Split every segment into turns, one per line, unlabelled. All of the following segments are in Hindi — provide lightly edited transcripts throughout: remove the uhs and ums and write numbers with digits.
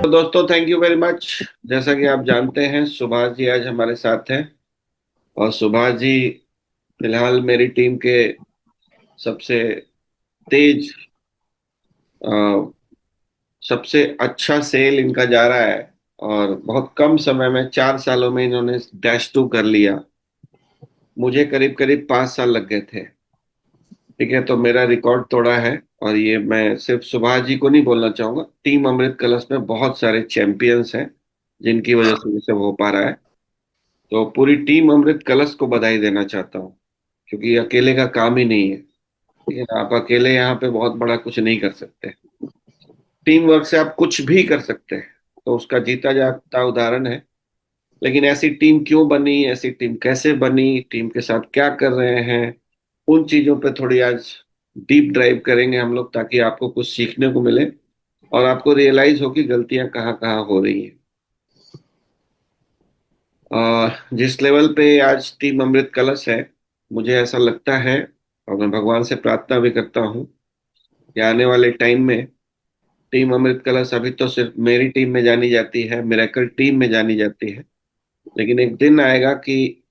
तो दोस्तों, थैंक यू वेरी मच। जैसा कि आप जानते हैं, सुभाष जी आज हमारे साथ हैं। और सुभाष जी फिलहाल मेरी टीम के सबसे तेज, अ, सबसे अच्छा सेल इनका जा रहा है। और बहुत कम समय में 4 सालों में इन्होंने -2 कर लिया। मुझे करीब करीब 5 साल लग गए थे। ठीक है, तो मेरा रिकॉर्ड तोड़ा है। और ये मैं सिर्फ सुभाष जी को नहीं बोलना चाहूंगा, टीम अमृत कलश में बहुत सारे चैंपियंस हैं जिनकी वजह से ये सब हो पा रहा है। तो पूरी टीम अमृत कलश को बधाई देना चाहता हूँ, क्योंकि ये अकेले का काम ही नहीं है। ठीक है ना, आप अकेले यहाँ पे बहुत बड़ा कुछ नहीं कर सकते। टीम वर्क से आप कुछ भी कर सकते हैं। तो उसका जीता जागता उदाहरण है। लेकिन ऐसी टीम क्यों बनी, ऐसी टीम कैसे बनी, टीम के साथ क्या कर रहे हैं, उन चीजों पे थोड़ी आज डीप ड्राइव करेंगे हम लोग, ताकि आपको कुछ सीखने को मिले और आपको रियलाइज हो कि गलतियां कहाँ कहाँ हो रही हैं। जिस लेवल पे आज टीम अमृत कलश है, मुझे ऐसा लगता है, और मैं भगवान से प्रार्थना भी करता हूँ कि आने वाले टाइम में टीम अमृत कलश अभी तो सिर्फ मेरी टीम में जानी जाती है, मिरेकल टीम में जानी जाती है। लेकिन एक दिन आएगा कि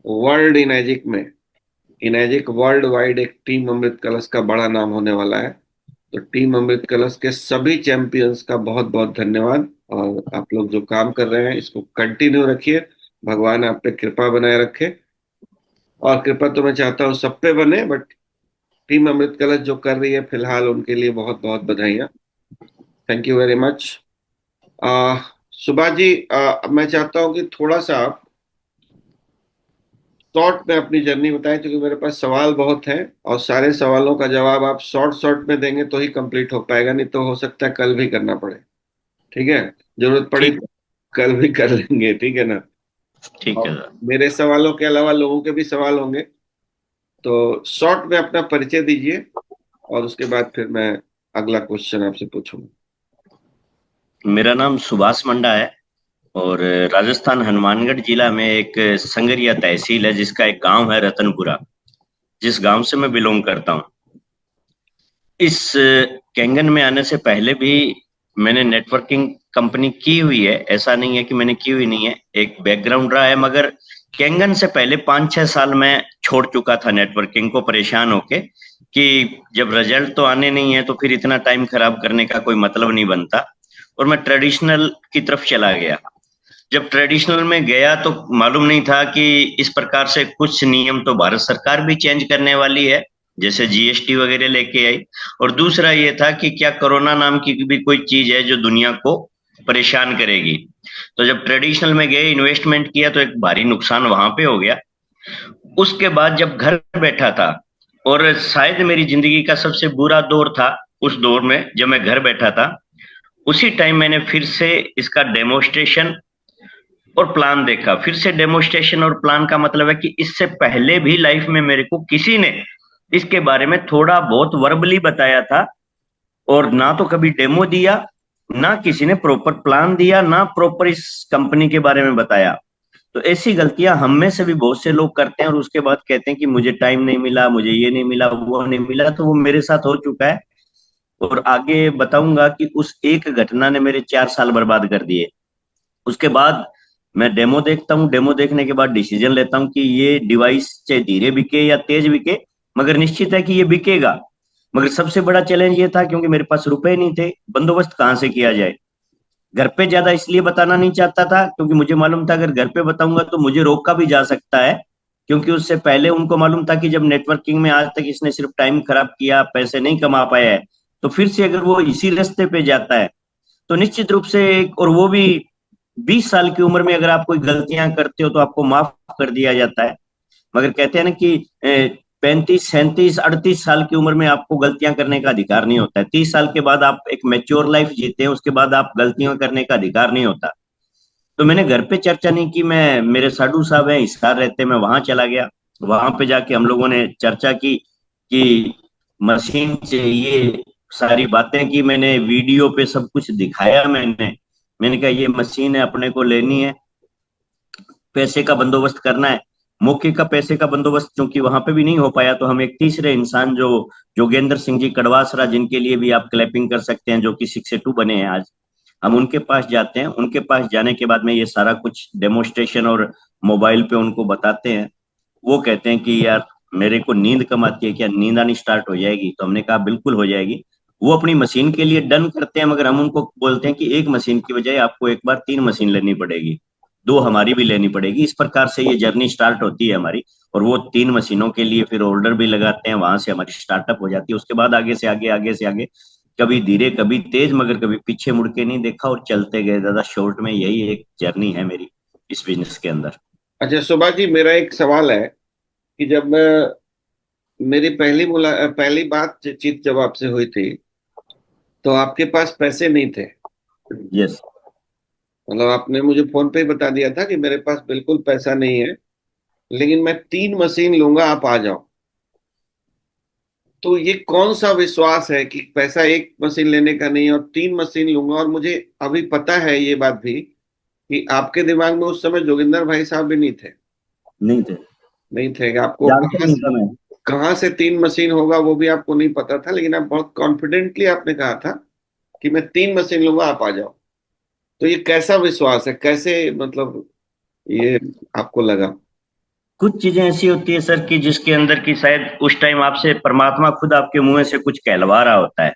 वर्ल्ड इनएजिक में, इनएजिक वर्ल्ड वाइड एक टीम अमृत कलश का बड़ा नाम होने वाला है। तो टीम अमृत कलश के सभी चैंपियंस का बहुत बहुत धन्यवाद। और आप लोग जो काम कर रहे हैं इसको कंटिन्यू रखिए। भगवान आप पे कृपा बनाए रखे। और कृपा तो मैं चाहता हूँ सब पे बने, बट टीम अमृत कलश जो कर रही है फिलहाल, उनके लिए बहुत बहुत बधाइयाँ। Thank you very much. आ, सुभाष जी, मैं चाहता हूँ कि थोड़ा सा आप शॉर्ट में अपनी जर्नी बताएं, क्योंकि मेरे पास सवाल बहुत हैं। और सारे सवालों का जवाब आप शॉर्ट शॉर्ट में देंगे तो ही कंप्लीट हो पाएगा, नहीं तो हो सकता है कल भी करना पड़े। ठीक है, जरूरत पड़ी
ठीक
तो कल भी कर लेंगे, ठीक है ना।
ठीक
और
है सर।
मेरे सवालों के अलावा लोगों के भी सवाल होंगे। तो शॉर्ट में अपना परिचय दीजिए, और उसके बाद फिर मैं अगला क्वेश्चन आपसे पूछूंगा।
मेरा नाम सुभाष मंडा है और राजस्थान हनुमानगढ़ जिला में एक संगरिया तहसील है जिसका एक गांव है रतनपुरा, जिस गांव से मैं बिलोंग करता हूं। इस कैंगन में आने से पहले भी मैंने नेटवर्किंग कंपनी की हुई है, ऐसा नहीं है कि मैंने की हुई नहीं है, एक बैकग्राउंड रहा है। मगर कैंगन से पहले 5-6 साल मैं छोड़ चुका था नेटवर्किंग को, परेशान होके कि जब रिजल्ट तो आने नहीं है तो फिर इतना टाइम खराब करने का कोई मतलब नहीं बनता। और मैं ट्रेडिशनल की तरफ चला गया। जब ट्रेडिशनल में गया तो मालूम नहीं था कि इस प्रकार से कुछ नियम तो भारत सरकार भी चेंज करने वाली है, जैसे जीएसटी वगैरह लेके आई। और दूसरा ये था कि क्या कोरोना नाम की भी कोई चीज है जो दुनिया को परेशान करेगी। तो जब ट्रेडिशनल में गए, इन्वेस्टमेंट किया, तो एक भारी नुकसान वहां पे हो गया। उसके बाद जब घर बैठा था, और शायद मेरी जिंदगी का सबसे बुरा दौर था उस दौर में जब मैं घर बैठा था, उसी टाइम मैंने फिर से इसका डेमोस्ट्रेशन और प्लान देखा। फिर से डेमोस्ट्रेशन और प्लान का मतलब है कि इससे पहले भी लाइफ में मेरे को किसी ने इसके बारे में थोड़ा बहुत वर्बली बताया था, और ना तो कभी डेमो दिया, ना किसी ने प्रॉपर प्लान दिया, ना प्रॉपर इस कंपनी के बारे में बताया। तो ऐसी गलतियां हम में से भी बहुत से लोग करते हैं, और उसके बाद कहते हैं कि मुझे टाइम नहीं मिला, मुझे ये नहीं मिला, वो नहीं मिला। तो वो मेरे साथ हो चुका है, और आगे बताऊंगा कि उस एक घटना ने मेरे 4 साल बर्बाद कर दिए। उसके बाद मैं डेमो देखता हूँ, डेमो देखने के बाद डिसीजन लेता हूँ कि ये डिवाइस चाहे धीरे बिके या तेज बिके, मगर निश्चित है कि ये बिकेगा। मगर सबसे बड़ा चैलेंज ये था, क्योंकि मेरे पास रुपए नहीं थे, बंदोबस्त कहाँ से किया जाए। घर पे ज्यादा इसलिए बताना नहीं चाहता था क्योंकि मुझे मालूम था अगर घर पे बताऊंगा तो मुझे रोका भी जा सकता है। क्योंकि उससे पहले उनको मालूम था कि जब नेटवर्किंग में आज तक इसने सिर्फ टाइम खराब किया, पैसे नहीं कमा पाया है, तो फिर से अगर वो इसी रास्ते पे जाता है तो निश्चित रूप से और वो भी 20 साल की उम्र में अगर आप कोई गलतियां करते हो तो आपको माफ कर दिया जाता है। मगर कहते हैं ना कि 35, 37, 38 साल की उम्र में आपको गलतियां करने का अधिकार नहीं होता है। 30 साल के बाद आप एक मेच्योर लाइफ जीते हैं, उसके बाद आप गलतियां करने का अधिकार नहीं होता। तो मैंने घर पे चर्चा नहीं की, मैं, मेरे साडू साहब हैं हिसार रहते, मैं वहां चला गया। वहां पे जाके हम लोगों ने चर्चा की कि मशीन चाहिए, सारी बातें की, मैंने वीडियो पे सब कुछ दिखाया। मैंने कहा ये मशीन है, अपने को लेनी है, पैसे का बंदोबस्त करना है। मौके का पैसे का बंदोबस्त चूंकि वहां पे भी नहीं हो पाया, तो हम एक तीसरे इंसान जो जोगेंद्र सिंह जी कड़वासरा, जिनके लिए भी आप क्लैपिंग कर सकते हैं, जो कि 6 से 2 बने हैं आज, हम उनके पास जाते हैं, उनके पास जाने के बाद में ये सारा कुछ डेमोस्ट्रेशन और मोबाइल पे उनको बताते हैं। वो कहते हैं कि यार मेरे को नींद कम आती है, क्या नींद आनी स्टार्ट हो जाएगी? तो हमने कहा बिल्कुल हो जाएगी। वो अपनी मशीन के लिए डन करते हैं, मगर हम उनको बोलते हैं कि एक मशीन की बजाय आपको एक बार 3 मशीन लेनी पड़ेगी, 2 हमारी भी लेनी पड़ेगी। इस प्रकार से ये जर्नी स्टार्ट होती है हमारी। और वो 3 मशीनों के लिए फिर ऑर्डर भी लगाते हैं, वहां से हमारी स्टार्टअप हो जाती है। उसके बाद आगे से आगे, आगे से आगे, कभी धीरे कभी तेज, मगर कभी पीछे मुड़ के नहीं देखा और चलते गए दादा। शॉर्ट में यही एक जर्नी है मेरी इस बिजनेस के अंदर।
अच्छा सुभाष जी, मेरा एक सवाल है कि जब मैं मेरी पहली बातचीत जब आपसे हुई थी, तो आपके पास पैसे नहीं थे।
यस।
मतलब आपने मुझे फोन पे ही बता दिया था कि मेरे पास बिल्कुल पैसा नहीं है, लेकिन मैं 3 मशीन लूंगा, आप आ जाओ। तो ये कौन सा विश्वास है कि पैसा एक मशीन लेने का नहीं और 3 मशीन लूंगा? और मुझे अभी पता है ये बात भी कि आपके दिमाग में उस समय जोगिंदर भाई साहब भी नहीं थे।
नहीं थे।
नहीं थे कि आपको
जानते नहीं था मैं।
कहाँ से 3 मशीन होगा वो भी आपको नहीं पता था, लेकिन आप बहुत कॉन्फिडेंटली आपने कहा था कि मैं 3 मशीन लूंगा, आप आ जाओ। तो ये कैसा विश्वास है, कैसे मतलब ये आपको लगा?
कुछ चीजें ऐसी होती है सर कि जिसके अंदर की शायद उस टाइम आपसे परमात्मा खुद आपके मुंह से कुछ कहलवा रहा होता है।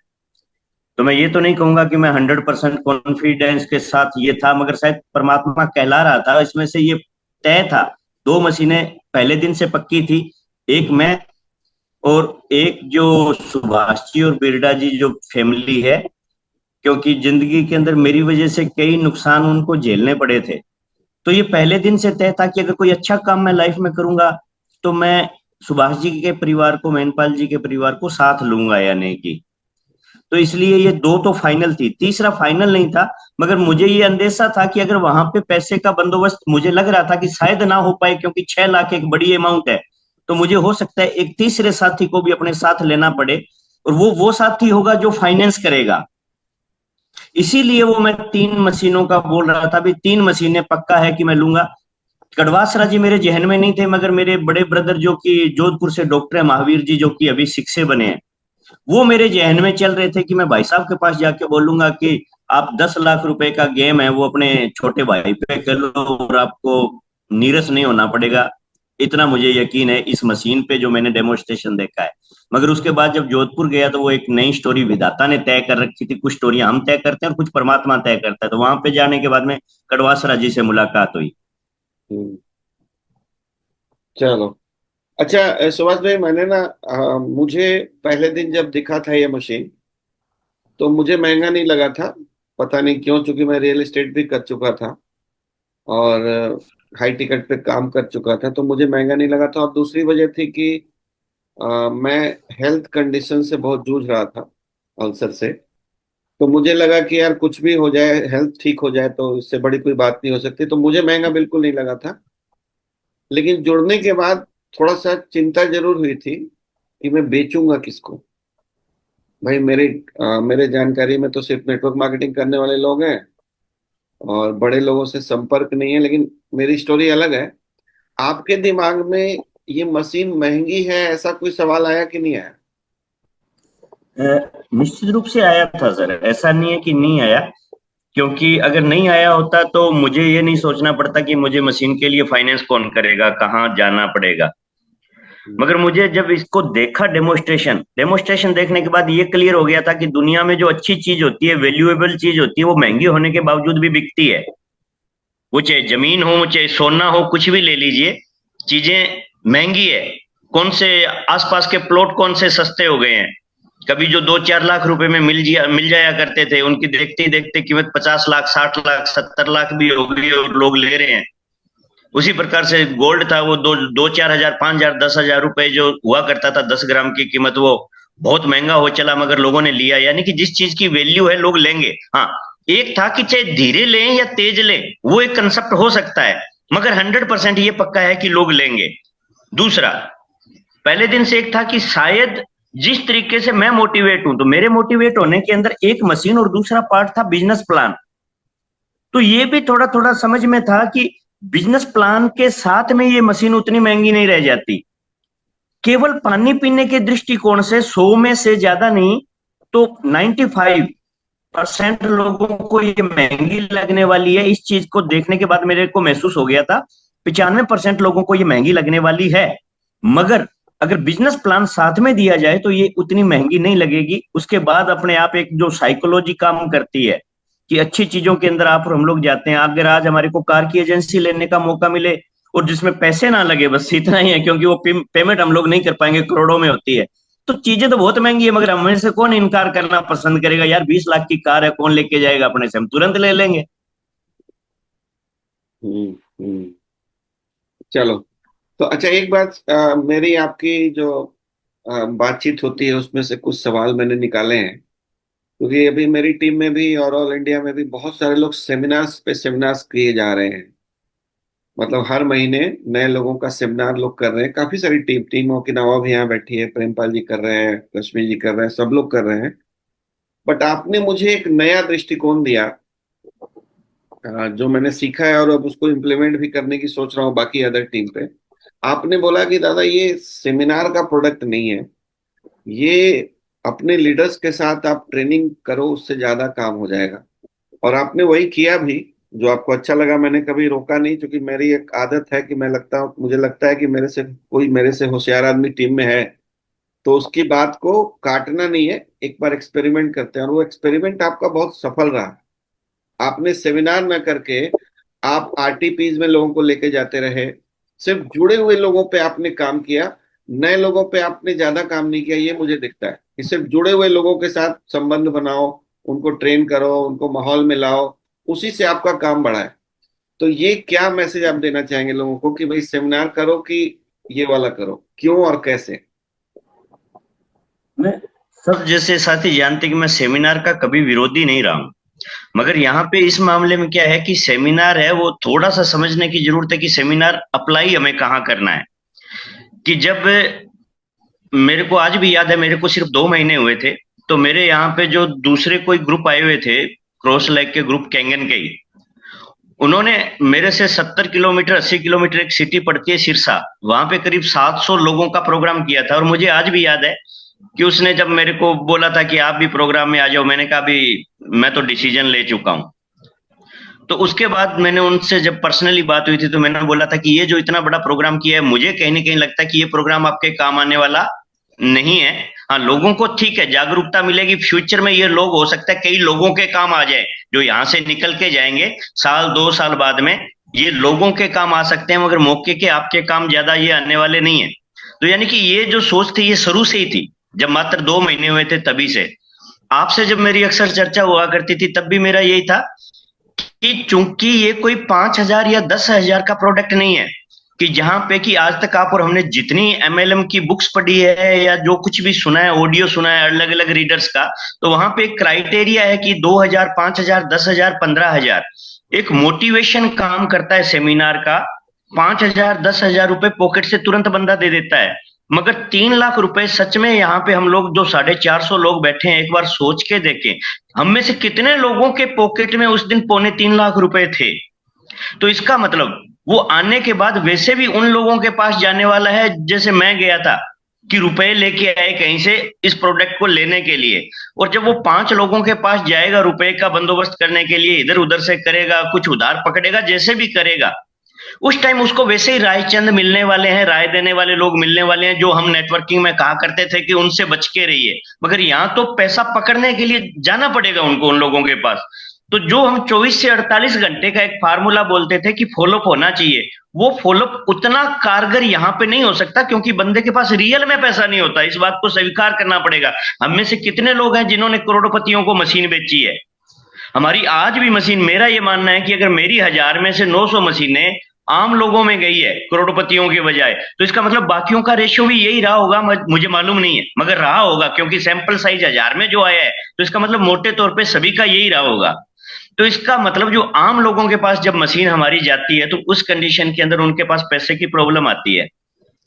तो मैं ये तो नहीं कहूंगा कि मैं 100% कॉन्फिडेंस के साथ ये था, मगर शायद परमात्मा कहला रहा था। इसमें से ये तय था। 2 मशीनें पहले दिन से पक्की थी। एक मैं, और एक जो सुभाष जी और बिरडा जी जो फैमिली है। क्योंकि जिंदगी के अंदर मेरी वजह से कई नुकसान उनको झेलने पड़े थे। तो ये पहले दिन से तय था कि अगर कोई अच्छा काम मैं लाइफ में करूंगा तो मैं सुभाष जी के परिवार को, महिनपाल जी के परिवार को साथ लूंगा या नहीं की। तो इसलिए ये 2 तो फाइनल थी, तीसरा फाइनल नहीं था। मगर मुझे ये अंदेशा था कि अगर वहां पे पैसे का बंदोबस्त मुझे लग रहा था कि शायद ना हो पाए, क्योंकि 6 लाख एक बड़ी अमाउंट है। तो मुझे हो सकता है एक तीसरे साथी को भी अपने साथ लेना पड़े, और वो साथी होगा जो फाइनेंस करेगा। इसीलिए वो मैं 3 मशीनों का बोल रहा था। अभी 3 मशीनें पक्का है कि मैं लूंगा। कड़वासरा जी मेरे जहन में नहीं थे, मगर मेरे बड़े ब्रदर जो कि जोधपुर से डॉक्टर है, महावीर जी, जो कि अभी शिक्षक बने हैं, वो मेरे जहन में चल रहे थे कि मैं भाई साहब के पास जाके बोलूंगा कि आप 10 लाख रुपए का गेम है वो अपने छोटे भाई पे कर लो और आपको नीरस नहीं होना पड़ेगा। इतना मुझे यकीन है इस मशीन पे जो मैंने डेमोस्ट्रेशन देखा है। मगर उसके बाद जब जोधपुर गया तो वो एक नई स्टोरी विधाता ने तय कर रखी थी। कुछ स्टोरी हम तय करते हैं और कुछ परमात्मा तय करता है। तो वहां पे जाने के बाद में कड़वासरा जी से मुलाकात हुई।
हम्म, चलो। अच्छा सुभाष भाई, मैंने ना मुझे पहले दिन जब दिखा था ये मशीन, तो मुझे महंगा नहीं लगा था। पता नहीं क्यों, चूंकि मैं रियल एस्टेट भी कर चुका था और हाई टिकट पे काम कर चुका था, तो मुझे महंगा नहीं लगा था। और दूसरी वजह थी कि मैं हेल्थ कंडीशन से बहुत जूझ रहा था, अल्सर से। तो मुझे लगा कि यार कुछ भी हो जाए, हेल्थ ठीक हो जाए तो इससे बड़ी कोई बात नहीं हो सकती। तो मुझे महंगा बिल्कुल नहीं लगा था। लेकिन जुड़ने के बाद थोड़ा सा चिंता जरूर हुई थी कि मैं बेचूंगा किसको। भाई मेरे जानकारी में तो सिर्फ नेटवर्क मार्केटिंग करने वाले लोग हैं और बड़े लोगों से संपर्क नहीं है। लेकिन मेरी स्टोरी अलग है। आपके दिमाग में ये मशीन महंगी है ऐसा कोई सवाल आया कि नहीं आया?
निश्चित रूप से आया था सर, ऐसा नहीं है कि नहीं आया। क्योंकि अगर नहीं आया होता तो मुझे ये नहीं सोचना पड़ता कि मुझे मशीन के लिए फाइनेंस कौन करेगा, कहाँ जाना पड़ेगा।
हम्म।
मगर मुझे जब इसको देखा, डेमोस्ट्रेशन डेमोस्ट्रेशन देखने के बाद ये क्लियर हो गया था कि दुनिया में जो अच्छी चीज होती है, वैल्यूएबल चीज होती है, वो महंगी होने के बावजूद भी बिकती है। वो चाहे जमीन हो, चाहे सोना हो, कुछ भी ले लीजिए, चीजें महंगी है। कौन से आसपास के प्लॉट कौन से सस्ते हो गए हैं। कभी जो 2-4 लाख रुपए में मिल जाया करते थे, उनकी देखते ही देखते कीमत 50 लाख, 60 लाख, 70 लाख भी हो गई और लोग ले रहे हैं। उसी प्रकार से गोल्ड था, वो दो दो 4 हजार, 5 हजार, 10 हजार रुपए जो हुआ करता था 10 ग्राम की कीमत, वो बहुत महंगा हो चला, मगर लोगों ने लिया। यानी कि जिस चीज की वैल्यू है लोग लेंगे। हाँ, एक था कि चाहे धीरे लें या तेज लें, वो एक कंसेप्ट हो सकता है, मगर 100% ये पक्का है कि लोग लेंगे। दूसरा, पहले दिन से एक था कि शायद जिस तरीके से मैं मोटिवेट हूं, तो मेरे मोटिवेट होने के अंदर एक मशीन और दूसरा पार्ट था बिजनेस प्लान। तो ये भी थोड़ा थोड़ा समझ में था कि बिजनेस प्लान के साथ में ये मशीन उतनी महंगी नहीं रह जाती। केवल पानी पीने के दृष्टिकोण से 100 में से ज्यादा नहीं तो 95, परसेंट लोगों को ये महंगी लगने वाली है, इस चीज को देखने के बाद मेरे को महसूस हो गया था 95% लोगों को ये महंगी लगने वाली है। मगर अगर बिजनेस प्लान साथ में दिया जाए तो ये उतनी महंगी नहीं लगेगी। उसके बाद अपने आप एक जो साइकोलॉजी काम करती है कि अच्छी चीजों के अंदर आप और हम लोग जाते हैं। अगर आज हमारे को कार की एजेंसी लेने का मौका मिले और जिसमें पैसे ना लगे, बस इतना ही है, क्योंकि वो पेमेंट हम लोग नहीं कर पाएंगे, करोड़ों में होती है। तो चीजें तो बहुत महंगी है, मगर हमें से कौन इनकार करना पसंद करेगा? यार 20 लाख की कार है, कौन लेके जाएगा अपने से? हम तुरंत ले लेंगे।
हम्म। हम्म। चलो। तो अच्छा, एक बात, मेरी आपकी जो बातचीत होती है उसमें से कुछ सवाल मैंने निकाले हैं, क्योंकि अभी मेरी टीम में भी और ऑल इंडिया में भी बहुत सारे लोग सेमिनार्स पे सेमिनार्स किए जा रहे हैं। मतलब हर महीने नए लोगों का सेमिनार लोग कर रहे हैं। काफी सारी टीम ओकिनावा भी यहाँ बैठी है, प्रेमपाल जी कर रहे हैं, कश्मीर जी कर रहे हैं, सब लोग कर रहे हैं। बट आपने मुझे एक नया दृष्टिकोण दिया, जो मैंने सीखा है और अब उसको इम्प्लीमेंट भी करने की सोच रहा हूँ बाकी अदर टीम पे। आपने बोला कि दादा ये सेमिनार का प्रोडक्ट नहीं है, ये अपने लीडर्स के साथ आप ट्रेनिंग करो, उससे ज्यादा काम हो जाएगा। और आपने वही किया भी, जो आपको अच्छा लगा। मैंने कभी रोका नहीं, क्योंकि मेरी एक आदत है कि मुझे लगता है कि मेरे से होशियार आदमी टीम में है, तो उसकी बात को काटना नहीं है, एक बार एक्सपेरिमेंट करते हैं। और वो एक्सपेरिमेंट आपका बहुत सफल रहा। आपने सेमिनार ना करके आप आरटीपीज में लोगों को लेके जाते रहे, सिर्फ जुड़े हुए लोगों पे आपने काम किया, नए लोगों पे आपने ज्यादा काम नहीं किया। ये मुझे दिखता है कि सिर्फ जुड़े हुए लोगों के साथ संबंध बनाओ, उनको ट्रेन करो, उनको माहौल में लाओ, उसी से आपका काम बढ़ा है। तो ये क्या मैसेज आप देना चाहेंगे लोगों को कि भाई सेमिनार करो कि ये वाला करो, क्यों और कैसे?
मैं सब जैसे साथी जानते कि मैं सेमिनार का कभी विरोधी नहीं रहा हूं। मगर यहाँ पे इस मामले में क्या है कि सेमिनार है वो थोड़ा सा समझने की जरूरत है कि सेमिनार अप्लाई हमें कहाँ करना है। कि जब मेरे को आज भी याद है, मेरे को सिर्फ 2 महीने हुए थे, तो मेरे यहाँ पे जो दूसरे कोई ग्रुप आए हुए थे, क्रॉस लेग के ग्रुप, कैंगन के ही, उन्होंने मेरे से 70 किलोमीटर 80 किलोमीटर एक सिटी पड़ती है सिरसा, वहां पे करीब 700 लोगों का प्रोग्राम किया था। और मुझे आज भी याद है कि उसने जब मेरे को बोला था कि आप भी प्रोग्राम में आ जाओ, मैंने कहा भी मैं तो डिसीजन ले चुका हूँ। तो उसके बाद मैंने उनसे जब पर्सनली बात हुई थी तो मैंने बोला था कि ये जो इतना बड़ा प्रोग्राम किया है, मुझे कहीं ना कहीं लगता है कि ये प्रोग्राम आपके काम आने वाला नहीं है। हाँ, लोगों को ठीक है, जागरूकता मिलेगी, फ्यूचर में ये लोग हो सकता है कई लोगों के काम आ जाए जो यहाँ से निकल के जाएंगे साल 2 साल बाद में, ये लोगों के काम आ सकते हैं, मगर मौके के आपके काम ज्यादा ये आने वाले नहीं है। तो यानी कि ये जो सोच थी ये शुरू से ही थी, जब मात्र 2 महीने हुए थे तभी से। आपसे जब मेरी अक्सर चर्चा हुआ करती थी तब भी मेरा यही था कि चूंकि ये कोई 5,000 या 10,000 का प्रोडक्ट नहीं है, कि जहां पे कि आज तक आप और हमने जितनी एमएलएम की बुक्स पढ़ी है या जो कुछ भी सुना है, ऑडियो सुना है अलग अलग रीडर्स का, तो वहां पे एक क्राइटेरिया है कि 2,000 5,000 10,000 15,000 एक मोटिवेशन काम करता है सेमिनार का। 5,000 10,000 रुपए पॉकेट से तुरंत बंदा दे देता है, मगर 3 लाख रुपए सच में यहाँ पे हम लोग जो 450 लोग बैठे हैं, एक बार सोच के देखें, हम में से कितने लोगों के पॉकेट में उस दिन 2.25 लाख रुपए थे। तो इसका मतलब वो आने के बाद वैसे भी उन लोगों के पास जाने वाला है जैसे मैं गया था, कि रुपए लेके आए कहीं से इस प्रोडक्ट को लेने के लिए। और जब वो 5 लोगों के पास जाएगा रुपए का बंदोबस्त करने के लिए, इधर उधर से करेगा, कुछ उधार पकड़ेगा, जैसे भी करेगा, उस टाइम उसको वैसे ही राय चंद मिलने वाले हैं, राय देने वाले लोग मिलने वाले हैं, जो हम नेटवर्किंग में कहा करते थे कि उनसे बच के रहिए। मगर यहाँ तो पैसा पकड़ने के लिए जाना पड़ेगा उनको, उन लोगों के पास। तो जो हम 24 से 48 घंटे का एक फार्मूला बोलते थे कि फॉलोअप होना चाहिए, वो फॉलोअप उतना कारगर यहाँ पे नहीं हो सकता, क्योंकि बंदे के पास रियल में पैसा नहीं होता। इस बात को स्वीकार करना पड़ेगा। हम में से कितने लोग हैं जिन्होंने करोड़पतियों को मशीन बेची है? हमारी आज भी मशीन, मेरा ये मानना है कि अगर मेरी 1,000 में से 900 मशीनें आम लोगों में गई है करोड़पतियों के बजाय, तो इसका मतलब बाकियों का रेशियो भी यही रहा होगा। मुझे मालूम नहीं है, मगर रहा होगा, क्योंकि सैंपल साइज 1,000 में जो आया है, तो इसका मतलब मोटे तौर पे सभी का यही रहा होगा। तो इसका मतलब जो आम लोगों के पास जब मशीन हमारी जाती है, तो उस कंडीशन के अंदर उनके पास पैसे की प्रॉब्लम आती है।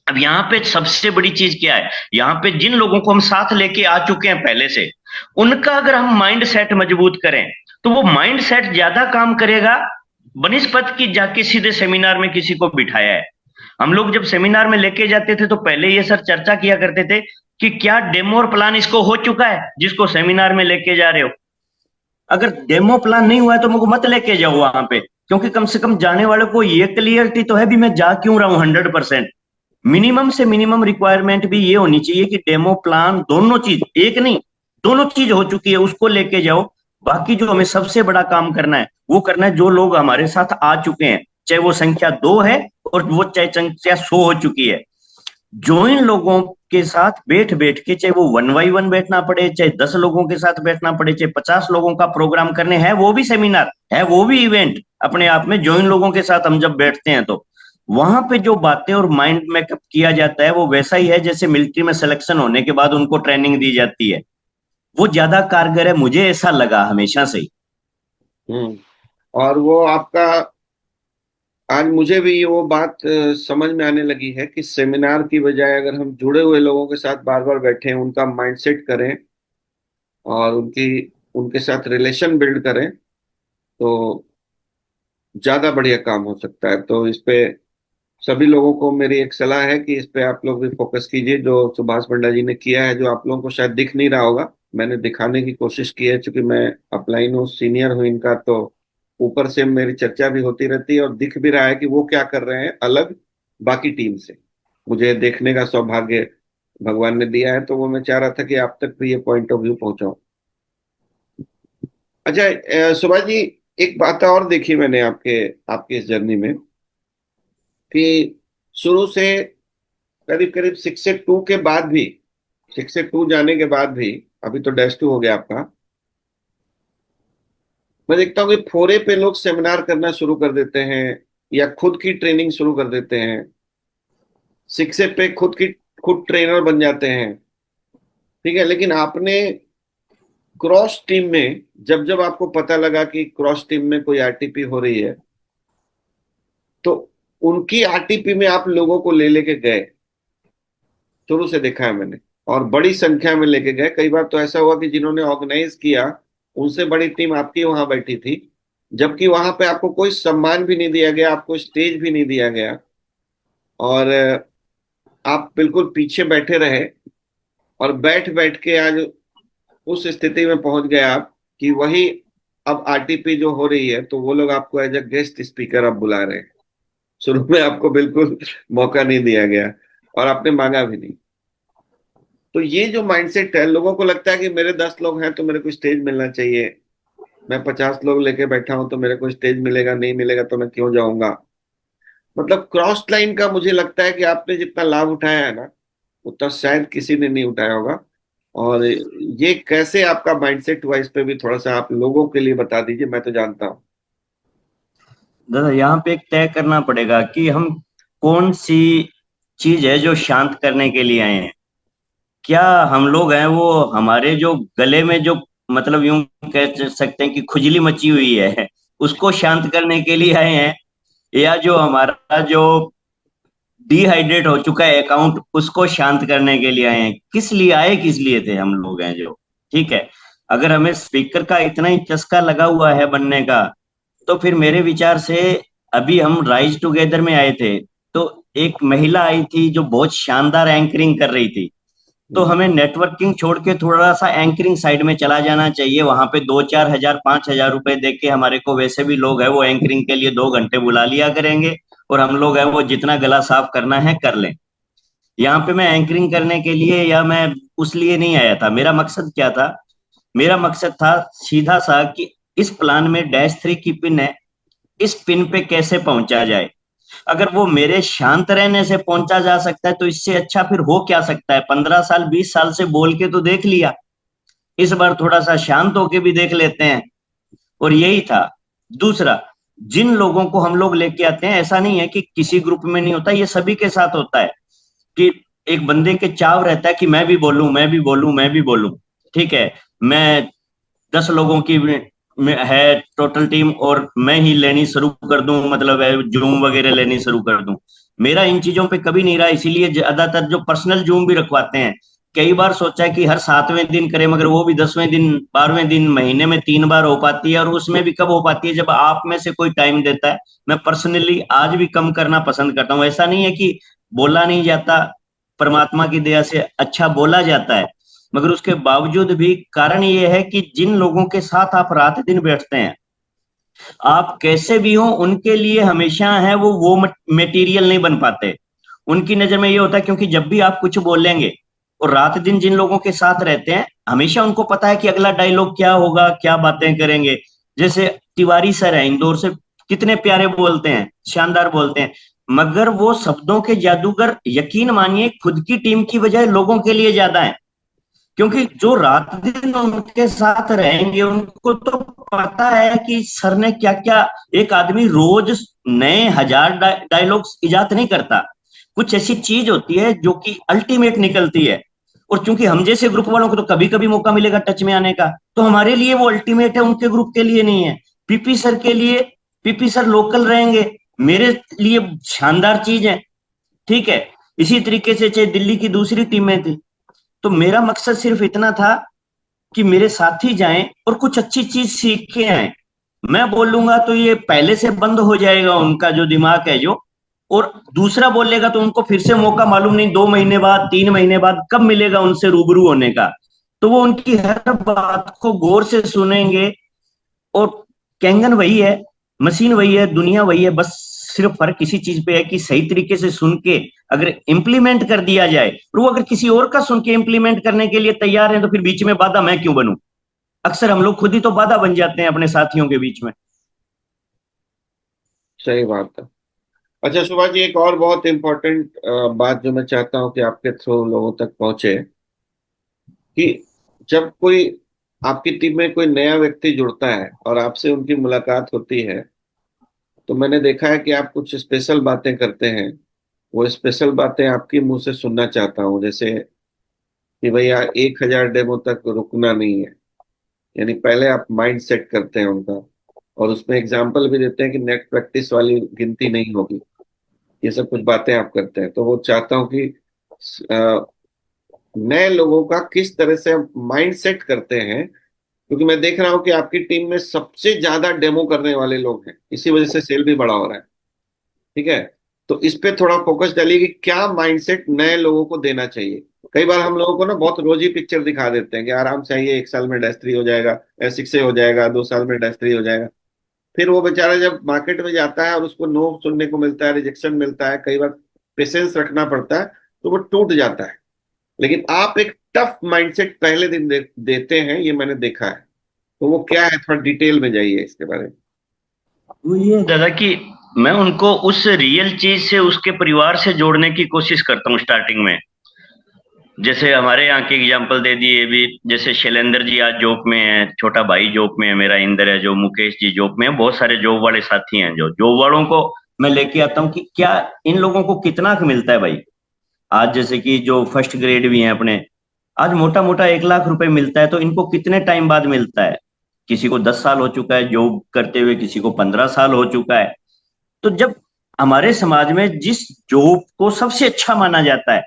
अब यहाँ पे सबसे बड़ी चीज क्या है, यहाँ पे जिन लोगों को हम साथ लेके आ चुके हैं पहले से, उनका अगर हम माइंड सेट मजबूत करें, तो वो माइंड सेट ज्यादा काम करेगा बनिस्पत की जाके सीधे सेमिनार में किसी को बिठाया है। हम लोग जब सेमिनार में लेके जाते थे तो पहले ये सर चर्चा किया करते थे कि क्या डेमो और प्लान इसको हो चुका है जिसको सेमिनार में लेके जा रहे हो। अगर डेमो प्लान नहीं हुआ है तो मुझको मत लेके जाओ वहां पे, क्योंकि कम से कम जाने वाले को ये क्लियरिटी तो है भी मैं जा क्यों रहा हूँ 100%। मिनिमम से मिनिमम रिक्वायरमेंट भी ये होनी चाहिए कि डेमो प्लान दोनों चीज, एक नहीं दोनों चीज हो चुकी है, उसको लेके जाओ। बाकी जो हमें सबसे बड़ा काम करना है वो करना है, जो लोग हमारे साथ आ चुके हैं, चाहे वो संख्या 2 है और वो चाहे संख्या 100 हो चुकी है, जो इन लोगों के साथ बैठ बैठ के, चाहे वो 1 बाई 1 बैठना पड़े, चाहे 10 लोगों के साथ बैठना पड़े, चाहे 50 लोगों का प्रोग्राम करने है, वो भी सेमिनार है, वो भी इवेंट अपने आप में, जो इन लोगों के साथ हम जब बैठते हैं तो वहां पे जो बातें और माइंड मेकअप किया जाता है वो वैसा ही है जैसे मिलिट्री में सिलेक्शन होने के बाद उनको ट्रेनिंग दी जाती है। वो ज्यादा कारगर है, मुझे ऐसा लगा हमेशा से ही।
हम्म। और वो आपका, आज मुझे भी वो बात समझ में आने लगी है कि सेमिनार की बजाय अगर हम जुड़े हुए लोगों के साथ बार बार बैठें, उनका माइंडसेट करें और उनके साथ रिलेशन बिल्ड करें, तो ज्यादा बढ़िया काम हो सकता है। तो इस पे सभी लोगों को मेरी एक सलाह है कि इस पे आप लोग भी फोकस कीजिए, जो सुभाष पंडा जी ने किया है, जो आप लोगों को शायद दिख नहीं रहा होगा। मैंने दिखाने की कोशिश की है, क्योंकि मैं अपलाइन हूँ, सीनियर हूँ इनका, तो ऊपर से मेरी चर्चा भी होती रहती है और दिख भी रहा है कि वो क्या कर रहे हैं अलग बाकी टीम से। मुझे देखने का सौभाग्य भगवान ने दिया है, तो वो मैं चाह रहा था कि आप तक भी ये पॉइंट ऑफ व्यू पहुंचाऊं। अच्छा, सुभाष जी, एक बात और देखी मैंने आपके आपके इस जर्नी में कि शुरू से करीब करीब 6 से 2 के बाद भी, 6 से 2 जाने के बाद भी, अभी तो -2 हो गया आपका, मैं देखता हूँ कि फोरे पे लोग सेमिनार करना शुरू कर देते हैं या खुद की ट्रेनिंग शुरू कर देते हैं। 6 पे खुद ट्रेनर बन जाते हैं। ठीक है, लेकिन आपने क्रॉस टीम में, जब जब आपको पता लगा कि क्रॉस टीम में कोई आरटीपी हो रही है, तो उनकी आरटीपी में आप लोगों को ले लेके गए। शुरू से देखा है मैंने, और बड़ी संख्या में लेके गए। कई बार तो ऐसा हुआ कि जिन्होंने ऑर्गेनाइज किया, उनसे बड़ी टीम आपकी वहां बैठी थी, जबकि वहां पे आपको कोई सम्मान भी नहीं दिया गया, आपको स्टेज भी नहीं दिया गया, और आप बिल्कुल पीछे बैठे रहे। और बैठ बैठ के आज उस स्थिति में पहुंच गए आप कि वही अब आरटीपी जो हो रही है, तो वो लोग आपको एज अ गेस्ट स्पीकर अब बुला रहे हैं। शुरू में आपको बिल्कुल मौका नहीं दिया गया और आपने मांगा भी नहीं। तो ये जो माइंडसेट है, लोगों को लगता है कि मेरे 10 लोग हैं तो मेरे को स्टेज मिलना चाहिए, मैं 50 लोग लेके बैठा हूं तो मेरे को स्टेज मिलेगा, नहीं मिलेगा तो मैं क्यों जाऊंगा। मतलब क्रॉस लाइन का मुझे लगता है कि आपने जितना लाभ उठाया है ना, उतना शायद किसी ने नहीं उठाया होगा। और ये कैसे आपका माइंडसेट हुआ, इस पे भी थोड़ा सा आप लोगों के लिए बता दीजिए, मैं तो जानता हूँ।
दादा यहाँ पे एक तय करना पड़ेगा कि हम कौन सी चीज है जो शांत करने के लिए आए हैं। क्या हम लोग हैं वो हमारे जो गले में जो, मतलब यूं कह सकते हैं कि खुजली मची हुई है, उसको शांत करने के लिए आए हैं, या जो हमारा जो डिहाइड्रेट हो चुका है अकाउंट उसको शांत करने के लिए आए हैं? किस लिए आए, किस लिए थे हम लोग हैं जो, ठीक है। अगर हमें स्पीकर का इतना ही चस्का लगा हुआ है बनने का, तो फिर मेरे विचार से, अभी हम राइज टुगेदर में आए थे तो एक महिला आई थी जो बहुत शानदार एंकरिंग कर रही थी। तो
हम्म।
हमें नेटवर्किंग छोड़ के थोड़ा सा एंकरिंग साइड में चला जाना चाहिए। वहां पे 2-4 हजार 5 हजार रुपए दे के हमारे को, वैसे भी लोग हैं वो एंकरिंग के लिए 2 घंटे बुला लिया करेंगे, और हम लोग हैं वो जितना गला साफ करना है कर लें। यहाँ पे मैं एंकरिंग करने के लिए या मैं उस लिए नहीं आया था। मेरा मकसद क्या था? मेरा मकसद था सीधा सा कि इस प्लान में -3 की पिन है, इस पिन पे कैसे पहुंचा जाए। अगर वो मेरे शांत रहने से पहुंचा जा सकता है तो इससे अच्छा फिर हो क्या सकता है। 15 साल 20 साल से बोल के तो देख लिया, इस बार थोड़ा सा शांत होके भी देख लेते हैं। और यही था। दूसरा, जिन लोगों को हम लोग लेके आते हैं, ऐसा नहीं है कि किसी ग्रुप में नहीं होता, ये सभी के साथ होता है कि एक बंदे के चाव रहता है कि मैं भी बोलूं, मैं भी बोलूं, मैं भी बोलूं। ठीक है, मैं 10 लोगों की है टोटल टीम और मैं ही लेनी शुरू कर दूं, मतलब है जूम वगैरह लेनी शुरू कर दूं। मेरा इन चीजों पे कभी नहीं रहा, इसीलिए ज्यादातर जो पर्सनल जूम भी रखवाते हैं, कई बार सोचा है कि हर 7वें दिन करें, मगर वो भी 10वें दिन 12वें दिन, महीने में 3 बार हो पाती है, और उसमें भी कब हो पाती है जब आप में से कोई टाइम देता है। मैं पर्सनली आज भी कम करना पसंद करता हूँ। ऐसा नहीं है कि बोला नहीं जाता, परमात्मा की दया से अच्छा बोला जाता है, मगर उसके बावजूद भी कारण ये है कि जिन लोगों के साथ आप रात दिन बैठते हैं, आप कैसे भी हो उनके लिए हमेशा है वो मटेरियल नहीं बन पाते। उनकी नजर में ये होता है, क्योंकि जब भी आप कुछ बोलेंगे, और रात दिन जिन लोगों के साथ रहते हैं हमेशा उनको पता है कि अगला डायलॉग क्या होगा, क्या बातें करेंगे। जैसे तिवारी सर है इंदौर से, कितने प्यारे बोलते हैं, शानदार बोलते हैं, मगर वो शब्दों के जादूगर यकीन मानिए खुद की टीम की बजाय लोगों के लिए ज्यादा है। क्योंकि जो रात दिन उनके साथ रहेंगे उनको तो पता है कि सर ने क्या क्या। एक आदमी रोज नए हजार डायलॉग्स इजाद नहीं करता, कुछ ऐसी चीज होती है जो कि अल्टीमेट निकलती है। और चूंकि हम जैसे ग्रुप वालों को तो कभी कभी मौका मिलेगा टच में आने का, तो हमारे लिए वो अल्टीमेट है, उनके ग्रुप के लिए नहीं है। पीपी सर के लिए, पीपी सर लोकल रहेंगे, मेरे लिए शानदार चीज है। ठीक है। इसी तरीके से चाहे दिल्ली की दूसरी टीमें थी, तो मेरा मकसद सिर्फ इतना था कि मेरे साथी जाएं और कुछ अच्छी चीज सीख के आए। मैं बोलूंगा तो ये पहले से बंद हो जाएगा उनका जो दिमाग है जो, और दूसरा बोलेगा तो उनको फिर से मौका मालूम नहीं 2 महीने बाद 3 महीने बाद कब मिलेगा उनसे रूबरू होने का। तो वो उनकी हर बात को गौर से सुनेंगे, और कैंगन वही है, मशीन वही है, दुनिया वही है, बस सिर्फ फर्क किसी चीज पे है कि सही तरीके से सुन के अगर इम्प्लीमेंट कर दिया जाए, और वो अगर किसी और का सुन के इम्प्लीमेंट करने के लिए तैयार है तो फिर बीच में बाधा मैं क्यों बनूं। अक्सर हम लोग खुद ही तो बाधा बन जाते हैं अपने साथियों के बीच में।
सही बात है। अच्छा सुभाष जी, एक और बहुत इम्पोर्टेंट बात जो मैं चाहता हूँ कि आपके थ्रू लोगों तक पहुंचे, कि जब कोई आपकी टीम में कोई नया व्यक्ति जुड़ता है और आपसे उनकी मुलाकात होती है, तो मैंने देखा है कि आप कुछ स्पेशल बातें करते हैं। वो स्पेशल बातें आपकी मुंह से सुनना चाहता हूँ, जैसे कि भैया 1,000 डेमो तक रुकना नहीं है। यानी पहले आप माइंड सेट करते हैं उनका, और उसमें एग्जाम्पल भी देते हैं कि नेट प्रैक्टिस वाली गिनती नहीं होगी। ये सब कुछ बातें आप करते हैं, तो वो चाहता हूँ कि अ, नए लोगों का किस तरह से माइंड सेट करते हैं, क्योंकि मैं देख रहा हूँ कि आपकी टीम में सबसे ज्यादा डेमो करने वाले लोग हैं, इसी वजह से सेल भी बड़ा हो रहा है। ठीक है। तो इस पे थोड़ा फोकस डालिए कि क्या माइंडसेट नए लोगों को देना चाहिए। कई बार हम लोगों को ना बहुत रोजी पिक्चर दिखा देते हैं कि आराम से आइए, 1 साल में डैश 3 हो जाएगा, 6 हो जाएगा, 2 साल में डैश 3 हो जाएगा। फिर वो बेचारा जब मार्केट में जाता है और उसको नो सुनने को मिलता है, रिजेक्शन मिलता है, कई बार पेशेंस रखना पड़ता है, तो वो टूट जाता है। लेकिन आप एक टफ माइंडसेट पहले दिन देते हैं, ये मैंने देखा है। तो वो क्या है, थोड़ा डिटेल में जाइए इसके बारे में।
वो ये दादा कि मैं उनको उस रियल चीज से, उसके परिवार से जोड़ने की कोशिश करता हूँ स्टार्टिंग में। जैसे हमारे यहाँ के एग्जांपल दे दिए भी, जैसे शैलेंद्र जी आज जॉब में है, छोटा भाई जॉब में है, मेरा इंदर है जो, मुकेश जी जॉब में है, बहुत सारे जॉब वाले साथी हैं। जो जॉब वालों को मैं लेके आता हूँ कि क्या इन लोगों को कितना मिलता है भाई। आज जैसे कि जो फर्स्ट ग्रेड भी हैं अपने, आज मोटा मोटा 1 लाख रुपए मिलता है, तो इनको कितने टाइम बाद मिलता है। किसी को 10 साल हो चुका है जॉब करते हुए, किसी को 15 साल हो चुका है। तो जब हमारे समाज में जिस जॉब को सबसे अच्छा माना जाता है,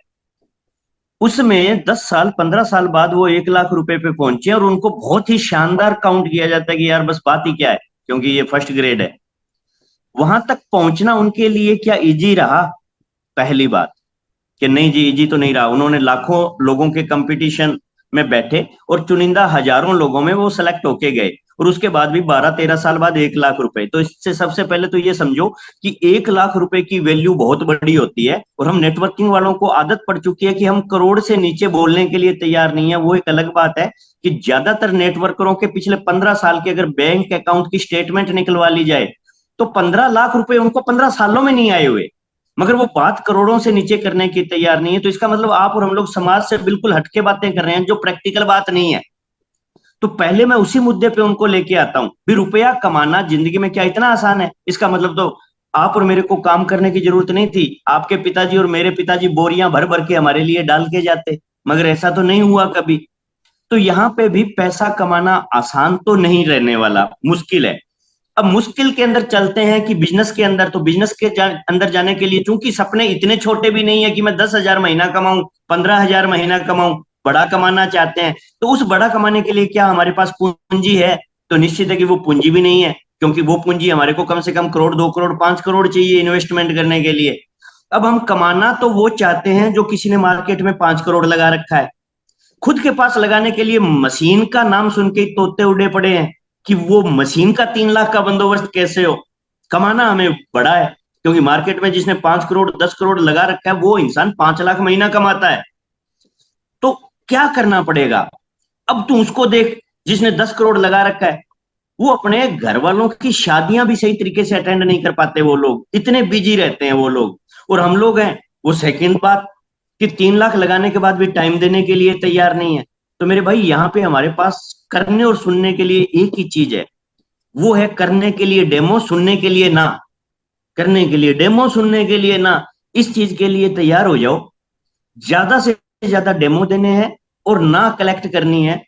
उसमें 10 साल 15 साल बाद वो 1 लाख रुपए पे पहुंचे, और उनको बहुत ही शानदार काउंट किया जाता है कि यार बस बात ही क्या है, क्योंकि ये फर्स्ट ग्रेड है। वहां तक पहुंचना उनके लिए क्या इजी रहा? पहली बात कि नहीं जी, इजी तो नहीं रहा। उन्होंने लाखों लोगों के कंपटीशन में बैठे और चुनिंदा हजारों लोगों में वो सेलेक्ट होके गए, और उसके बाद भी 12-13 साल बाद 1 लाख रुपए। तो इससे सबसे पहले तो ये समझो कि 1 लाख रुपए की वैल्यू बहुत बड़ी होती है। और हम नेटवर्किंग वालों को आदत पड़ चुकी है कि हम करोड़ से नीचे बोलने के लिए तैयार नहीं है। वो एक अलग बात है कि ज्यादातर नेटवर्करों के पिछले 15 साल के अगर बैंक अकाउंट की स्टेटमेंट निकलवा ली जाए, तो 15 लाख रुपए उनको 15 सालों में नहीं आए हुए, मगर वो बात करोड़ों से नीचे करने की तैयार नहीं है। तो इसका मतलब आप और हम लोग समाज से बिल्कुल हटके बातें कर रहे हैं, जो प्रैक्टिकल बात नहीं है। तो पहले मैं उसी मुद्दे पे उनको लेके आता हूं भी, रुपया कमाना जिंदगी में क्या इतना आसान है? इसका मतलब तो आप और मेरे को काम करने की जरूरत नहीं थी, आपके पिताजी और मेरे पिताजी बोरियां भर भर के हमारे लिए डाल के जाते, मगर ऐसा तो नहीं हुआ कभी। तो यहाँ पे भी पैसा कमाना आसान तो नहीं रहने वाला, मुश्किल है। अब मुश्किल के अंदर चलते हैं कि बिजनेस के अंदर। तो बिजनेस के अंदर जाने के लिए चूंकि सपने इतने छोटे भी नहीं है कि मैं 10,000 महीना कमाऊं, 15,000 महीना कमाऊं, बड़ा कमाना चाहते हैं। तो उस बड़ा कमाने के लिए क्या हमारे पास पूंजी है? तो निश्चित है कि वो पूंजी भी नहीं है, क्योंकि वो पूंजी हमारे को कम से कम करोड़, 2 करोड़, 5 करोड़ चाहिए इन्वेस्टमेंट करने के लिए। अब हम कमाना तो वो चाहते हैं जो किसी ने मार्केट में 5 करोड़ लगा रखा है। खुद के पास लगाने के लिए मशीन का नाम सुन के ही तोते उड़े पड़े हैं कि वो मशीन का 3 लाख का बंदोबस्त कैसे हो। कमाना हमें बड़ा है, क्योंकि मार्केट में जिसने 5 करोड़ 10 करोड़ लगा रखा है वो इंसान 5 लाख महीना कमाता है। तो क्या करना पड़ेगा? अब तू उसको देख जिसने 10 करोड़ लगा रखा है, वो अपने घर वालों की शादियां भी सही तरीके से अटेंड नहीं कर पाते, वो लोग इतने बिजी रहते हैं वो लोग। और हम लोग हैं वो सेकंड बात कि 3 लाख लगाने के बाद भी टाइम देने के लिए तैयार नहीं है। तो मेरे भाई यहाँ पे हमारे पास करने और सुनने के लिए एक ही चीज है, वो है करने के लिए डेमो, सुनने के लिए ना। करने के लिए डेमो, सुनने के लिए ना। इस चीज के लिए तैयार हो जाओ। ज्यादा से ज्यादा डेमो देने हैं और ना कलेक्ट करनी है।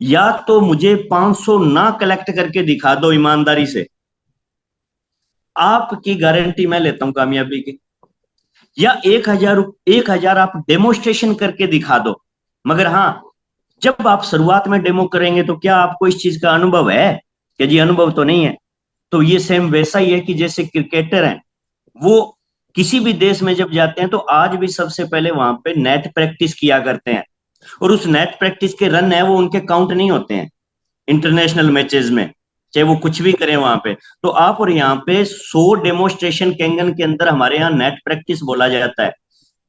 या तो मुझे 500 ना कलेक्ट करके दिखा दो ईमानदारी से, आपकी गारंटी मैं लेता हूं कामयाबी की। या 1,000 आप डेमोस्ट्रेशन करके दिखा दो। मगर हाँ, जब आप शुरुआत में डेमो करेंगे तो क्या आपको इस चीज का अनुभव है? कि जी अनुभव तो नहीं है। तो ये सेम वैसा ही है कि जैसे क्रिकेटर हैं, वो किसी भी देश में जब जाते हैं तो आज भी सबसे पहले वहां पे नेट प्रैक्टिस किया करते हैं। और उस नेट प्रैक्टिस के रन है वो उनके काउंट नहीं होते हैं इंटरनेशनल मैचेस में, चाहे वो कुछ भी करें वहां पे। तो आप और यहाँ पे 100 डेमोस्ट्रेशन कैंगन के अंदर हमारे यहाँ नेट प्रैक्टिस बोला जाता है।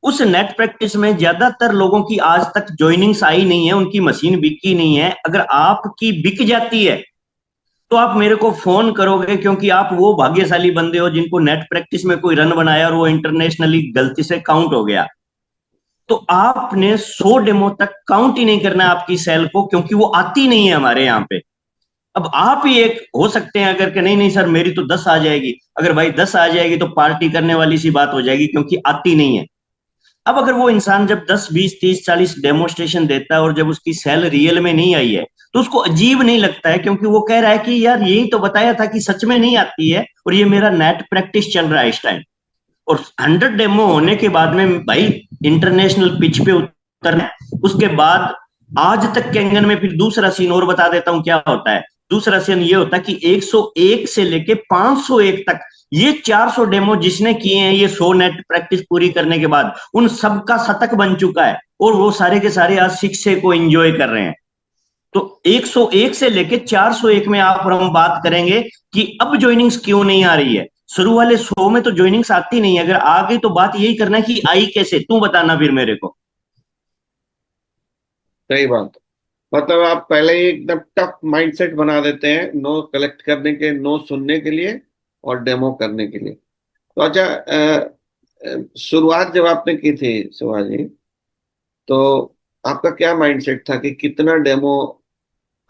उस नेट प्रैक्टिस में ज्यादातर लोगों की आज तक ज्वाइनिंग्स आई नहीं है, उनकी मशीन बिकी नहीं है। अगर आपकी बिक जाती है तो आप मेरे को फोन करोगे, क्योंकि आप वो भाग्यशाली बंदे हो जिनको नेट प्रैक्टिस में कोई रन बनाया और वो इंटरनेशनली गलती से काउंट हो गया। तो आपने 100 डेमो तक काउंट ही नहीं करना है आपकी सेल को, क्योंकि वो आती नहीं है हमारे यहाँ पे। अब आप ही एक हो सकते हैं अगर कि नहीं नहीं सर मेरी तो 10 आ जाएगी। अगर भाई 10 आ जाएगी तो पार्टी करने वाली सी बात हो जाएगी, क्योंकि आती नहीं है। अब अगर वो इंसान जब 10 20 30 40 डेमोस्ट्रेशन देता है और जब उसकी सेल रियल में नहीं आई है तो उसको अजीब नहीं लगता है, क्योंकि वो कह रहा है कि यार यही तो बताया था कि सच में नहीं आती है और ये मेरा नेट प्रैक्टिस चल रहा है इस टाइम। और 100 डेमो होने के बाद में भाई इंटरनेशनल पिच पे उतरना है। उसके बाद आज तक कैंगन में फिर दूसरा सीन और बता देता हूं क्या होता है। दूसरा सीन ये होता है कि 101 से लेके 501 तक ये 400 डेमो जिसने किए हैं, ये 100 नेट प्रैक्टिस पूरी करने के बाद उन सबका शतक बन चुका है और वो सारे के सारे आज शिक्षे को एंजॉय कर रहे हैं। तो 101 से लेके 401 में आप और हम बात करेंगे कि अब ज्वाइनिंग्स क्यों नहीं आ रही है। शुरू वाले 100 में तो ज्वाइनिंग्स आती नहीं, अगर आ गई तो बात यही करना है कि आई कैसे, तू बताना फिर मेरे को।
सही बात। मतलब आप पहले ही एकदम टफ माइंडसेट बना देते हैं, नो कलेक्ट करने के, नो सुनने के लिए और डेमो करने के लिए। तो अच्छा, शुरुआत जब आपने की थी शिवाजी, तो आपका क्या माइंडसेट था कि कितना डेमो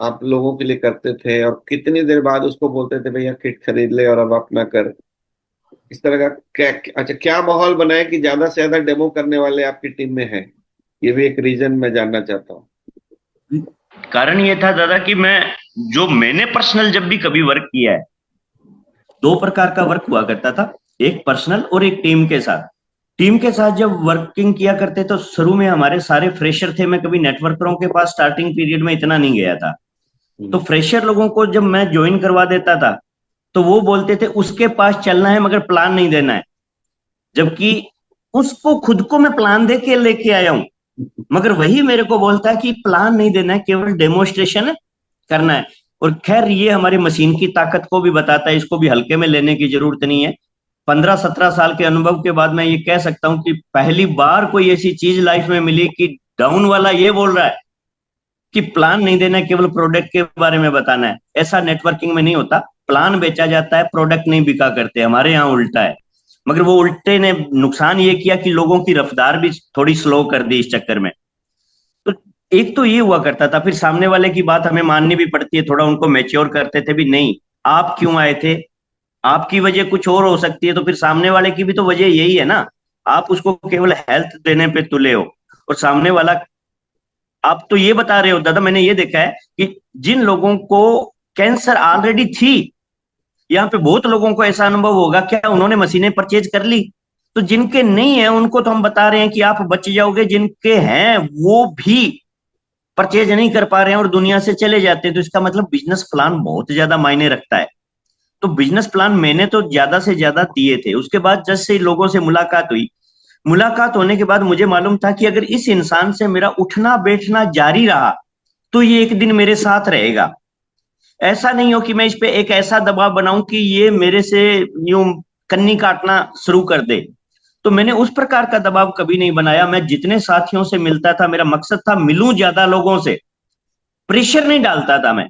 आप लोगों के लिए करते थे और कितनी देर बाद उसको बोलते थे भैया किट खरीद ले और अब अपना कर? इस तरह का क्या, अच्छा क्या माहौल बनाए कि ज्यादा से ज्यादा डेमो करने वाले आपकी टीम में हैं? ये भी एक रीजन मैं जानना चाहता हूँ।
कारण ये था दादा कि मैंने पर्सनल जब भी कभी वर्क किया है, 2 प्रकार का वर्क हुआ करता था। एक पर्सनल और एक टीम के साथ। टीम के साथ जब वर्किंग किया करते तो शुरू में हमारे सारे फ्रेशर थे, मैं कभी नेटवर्करों के पास स्टार्टिंग पीरियड में इतना नहीं गया था। तो
हम्म।
फ्रेशर लोगों को जब मैं ज्वाइन करवा देता था तो वो बोलते थे उसके पास चलना है मगर प्लान नहीं देना है। जबकि उसको खुद को मैं प्लान दे के लेके आया हूं, मगर वही मेरे को बोलता है कि प्लान नहीं देना है, केवल डेमोस्ट्रेशन करना है। और खैर ये हमारी मशीन की ताकत को भी बताता है, इसको भी हल्के में लेने की जरूरत नहीं है। 15 17 साल के अनुभव के बाद मैं ये कह सकता हूं कि पहली बार कोई ऐसी चीज लाइफ में मिली कि डाउन वाला ये बोल रहा है कि प्लान नहीं देना है, केवल प्रोडक्ट के बारे में बताना है। ऐसा नेटवर्किंग में नहीं होता। प्लान बेचा जाता है, प्रोडक्ट नहीं बिका करते। हमारे यहाँ उल्टा है। मगर वो उल्टे ने नुकसान ये किया कि लोगों की रफ्तार भी थोड़ी स्लो कर दी इस चक्कर में। तो एक तो ये हुआ करता था, फिर सामने वाले की बात हमें माननी भी पड़ती है, थोड़ा उनको मैच्योर करते थे भी, नहीं आप क्यों आए थे, आपकी वजह कुछ और हो सकती है, तो फिर सामने वाले की भी तो वजह यही है ना। आप उसको केवल हेल्थ देने पे तुले हो और सामने वाला, आप तो ये बता रहे हो दादा, मैंने ये देखा है कि जिन लोगों को कैंसर ऑलरेडी थी, यहाँ पे बहुत लोगों को ऐसा अनुभव होगा, क्या उन्होंने मशीनें परचेज कर ली? तो जिनके नहीं है उनको तो हम बता रहे हैं कि आप बच जाओगे, जिनके हैं वो भी परचेज नहीं कर पा रहे हैं और दुनिया से चले जाते हैं। तो इसका मतलब बिजनेस प्लान बहुत ज्यादा मायने रखता है। तो बिजनेस प्लान मैंने तो ज्यादा से ज्यादा दिए थे। उसके बाद जैसे ही लोगों से मुलाकात हुई, मुलाकात होने के बाद मुझे मालूम था कि अगर इस इंसान से मेरा उठना बैठना जारी रहा तो ये एक दिन मेरे साथ रहेगा। ऐसा नहीं हो कि मैं इस पे एक ऐसा दबाव बनाऊं कि ये मेरे से यूं कन्नी काटना शुरू कर दे। तो मैंने उस प्रकार का दबाव कभी नहीं बनाया। मैं जितने साथियों से मिलता था, मेरा मकसद था मिलूं ज्यादा लोगों से, प्रेशर नहीं डालता था मैं।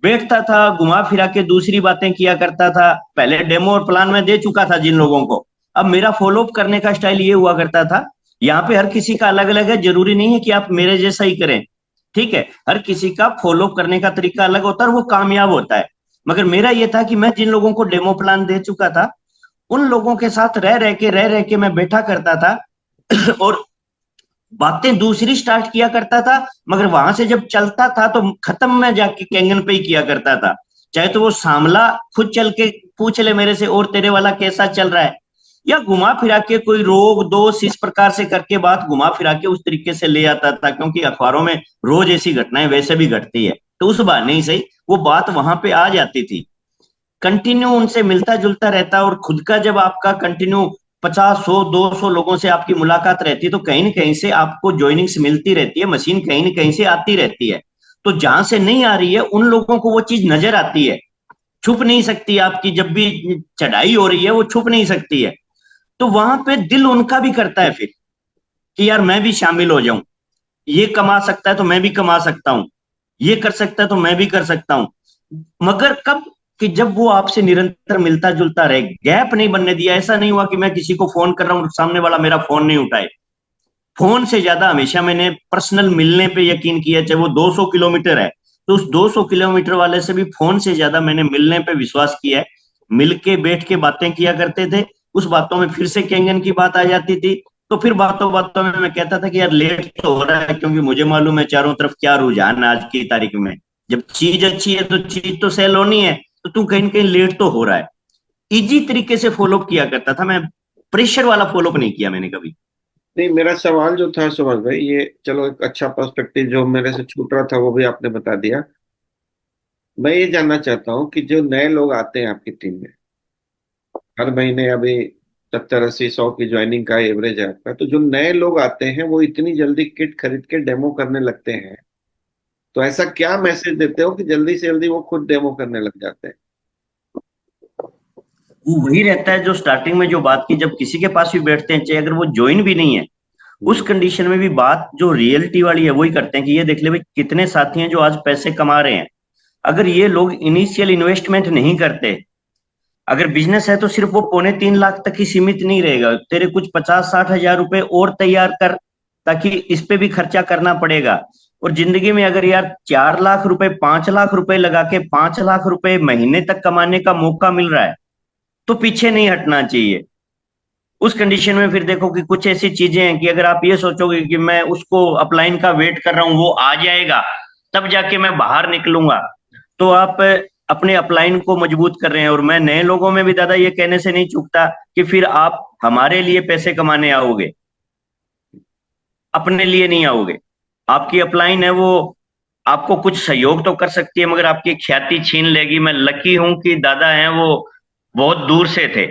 बैठता था, घुमा फिरा के दूसरी बातें किया करता था। पहले डेमो और प्लान में दे चुका था जिन लोगों को। अब मेरा फॉलोअप करने का स्टाइल ये हुआ करता था, यहाँ पे हर किसी का अलग अलग है, जरूरी नहीं है कि आप मेरे जैसा ही करें। ठीक है, हर किसी का फॉलोअप करने का तरीका अलग होता है और वो कामयाब होता है। मगर मेरा ये था कि मैं जिन लोगों को डेमो प्लान दे चुका था, उन लोगों के साथ रह रह के मैं बैठा करता था और बातें दूसरी स्टार्ट किया करता था। मगर वहां से जब चलता था तो खत्म में जाके कैंगन पे ही किया करता था। चाहे तो वो सामला खुद चल के पूछ ले मेरे से, और तेरे वाला कैसा चल रहा है, या घुमा फिरा के कोई रोग दोष इस प्रकार से करके बात घुमा फिरा के उस तरीके से ले आता था, क्योंकि अखबारों में रोज ऐसी घटनाएं वैसे भी घटती है। तो उस बहाने ही सही वो बात वहां पे आ जाती थी। कंटिन्यू उनसे मिलता जुलता रहता, और खुद का जब आपका कंटिन्यू 50 100 200 लोगों से आपकी मुलाकात रहती है तो कहीं ना कहीं से आपको ज्वाइनिंग्स मिलती रहती है, मशीन कहीं ना कहीं से आती रहती है। तो जहां से नहीं आ रही है उन लोगों को वो चीज नजर आती है, छुप नहीं सकती आपकी। जब भी चढ़ाई हो रही है वो छुप नहीं सकती है। तो वहां पे दिल उनका भी करता है फिर कि यार मैं भी शामिल हो जाऊं, ये कमा सकता है तो मैं भी कमा सकता हूं, ये कर सकता है तो मैं भी कर सकता हूं। मगर कब, कि जब वो आपसे निरंतर मिलता जुलता रहे, गैप नहीं बनने दिया। ऐसा नहीं हुआ कि मैं किसी को फोन कर रहा हूं सामने वाला मेरा फोन नहीं उठाए। फोन से ज्यादा हमेशा मैंने पर्सनल मिलने पे यकीन किया, चाहे वो 200 किलोमीटर है तो उस 200 किलोमीटर वाले से भी फोन से ज्यादा मैंने मिलने पे विश्वास किया है। मिलके बैठ के बातें किया करते थे, उस बातों में फिर से कैंगन की बात आ जाती थी। तो फिर बातों बातों में मैं कहता था कि यार लेट तो हो रहा है, क्योंकि मुझे मालूम है चारों तरफ क्या रुझान है आज की तारीख में। जब चीज अच्छी है तो चीज तो सेल होनी है, तो तू कहीं ना कहीं लेट तो हो रहा है। इजी तरीके से फॉलोअप किया करता था मैं, प्रेशर वाला फॉलोअप नहीं किया मैंने कभी।
नहीं, मेरा सवाल जो था सुभाष भाई, ये चलो एक अच्छा पर्सपेक्टिव जो मेरे से छूट रहा था वो भी आपने बता दिया। मैं ये जानना चाहता हूँ कि जो नए लोग आते हैं आपकी टीम में, हर महीने अभी 70 80 100 की ज्वाइनिंग का एवरेज है आपका, तो जो नए लोग आते हैं वो इतनी जल्दी किट खरीद के डेमो करने लगते हैं, तो ऐसा क्या मैसेज देते हो कि जल्दी से जल्दी वो खुद डेमो करने लग जाते हैं?
वो वही रहता है जो स्टार्टिंग में जो बात की, जब किसी के पास भी बैठते हैं चाहे अगर वो ज्वाइन भी नहीं है, उस
हम्म।
कंडीशन में भी बात जो रियलिटी वाली है वही करते हैं कि ये देख ले भाई कितने साथी हैं जो आज पैसे कमा रहे हैं। अगर ये लोग इनिशियल इन्वेस्टमेंट नहीं करते, अगर बिजनेस है तो सिर्फ वो 2.5 3 लाख तक ही सीमित नहीं रहेगा, तेरे कुछ 50 60 हजार रुपए और तैयार कर, ताकि इस पे भी खर्चा करना पड़ेगा। और जिंदगी में अगर यार 4 लाख रुपए 5 लाख रुपए लगा के 5 लाख रुपए महीने तक कमाने का मौका मिल रहा है तो पीछे नहीं हटना चाहिए। उस कंडीशन में फिर देखो कि कुछ ऐसी चीजें हैं कि अगर आप ये सोचोगे कि मैं उसको अपलाइन का वेट कर रहा हूं वो आ जाएगा तब जाके मैं बाहर निकलूंगा, तो आप अपने अपलाइन को मजबूत कर रहे हैं। और मैं नए लोगों में भी दादा ये कहने से नहीं चूकता कि फिर आप हमारे लिए पैसे कमाने आओगे, अपने लिए नहीं आओगे। आपकी अपलाइन है वो आपको कुछ सहयोग तो कर सकती है मगर आपकी ख्याति छीन लेगी। मैं लकी हूं कि दादा हैं वो बहुत दूर से थे,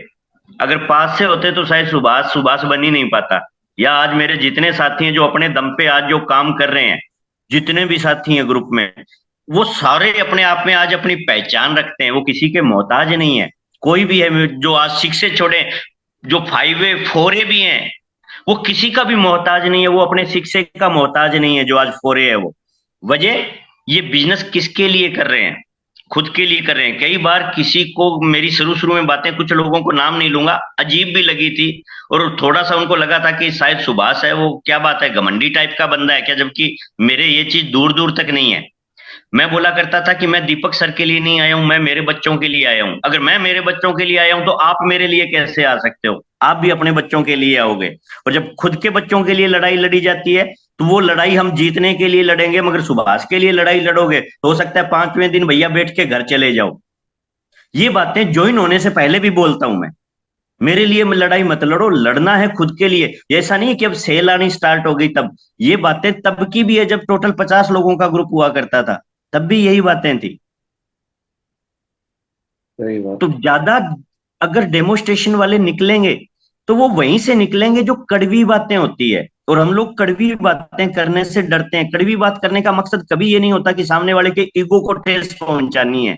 अगर पास से होते तो शायद सुभाष सुभाष बन ही नहीं पाता। या आज मेरे जितने साथी हैं जो अपने दम पे आज जो काम कर रहे हैं, जितने भी साथी हैं ग्रुप में, वो सारे अपने आप में आज अपनी पहचान रखते हैं, वो किसी के मोहताज नहीं है। कोई भी है जो आज 6 से छोड़े, जो 5 4 भी हैं, वो किसी का भी मोहताज नहीं है, वो अपने शिक्षे का मोहताज नहीं है जो आज 4 है वो। वजह, ये बिजनेस किसके लिए कर रहे हैं? खुद के लिए कर रहे हैं। कई बार किसी को मेरी शुरू शुरू में बातें, कुछ लोगों को नाम नहीं लूंगा, अजीब भी लगी थी, और थोड़ा सा उनको लगा था कि शायद सुभाष है वो क्या बात है, घमंडी टाइप का बंदा है क्या, जबकि मेरे ये चीज दूर दूर तक नहीं है। मैं बोला करता था कि मैं दीपक सर के लिए नहीं आया हूं, मैं मेरे बच्चों के लिए आया हूं। अगर मैं मेरे बच्चों के लिए आया हूं तो आप मेरे लिए कैसे आ सकते हो? आप भी अपने बच्चों के लिए आओगे। और जब खुद के बच्चों के लिए लड़ाई लड़ी जाती है तो वो लड़ाई हम जीतने के लिए लड़ेंगे, मगर सुभाष के लिए लड़ाई लड़ोगे तो हो सकता है 5वें दिन भैया बैठ के घर चले जाओ। ये बातें ज्वाइन होने से पहले भी बोलता हूं मैं। मेरे लिए लड़ाई मत लड़ो, लड़ना है खुद के लिए। ऐसा नहीं है कि अब सेल आनी स्टार्ट हो गई तब, ये बातें तब की भी है जब टोटल 50 लोगों का ग्रुप हुआ करता था, तब भी यही बातें थी।
सही बात।
तो ज्यादा अगर डेमोस्ट्रेशन वाले निकलेंगे तो वो वहीं से निकलेंगे जो कड़वी बातें होती है। और हम लोग कड़वी बातें करने से डरते हैं। कड़वी बात करने का मकसद कभी ये नहीं होता कि सामने वाले के ईगो को ठेस पहुंचानी है।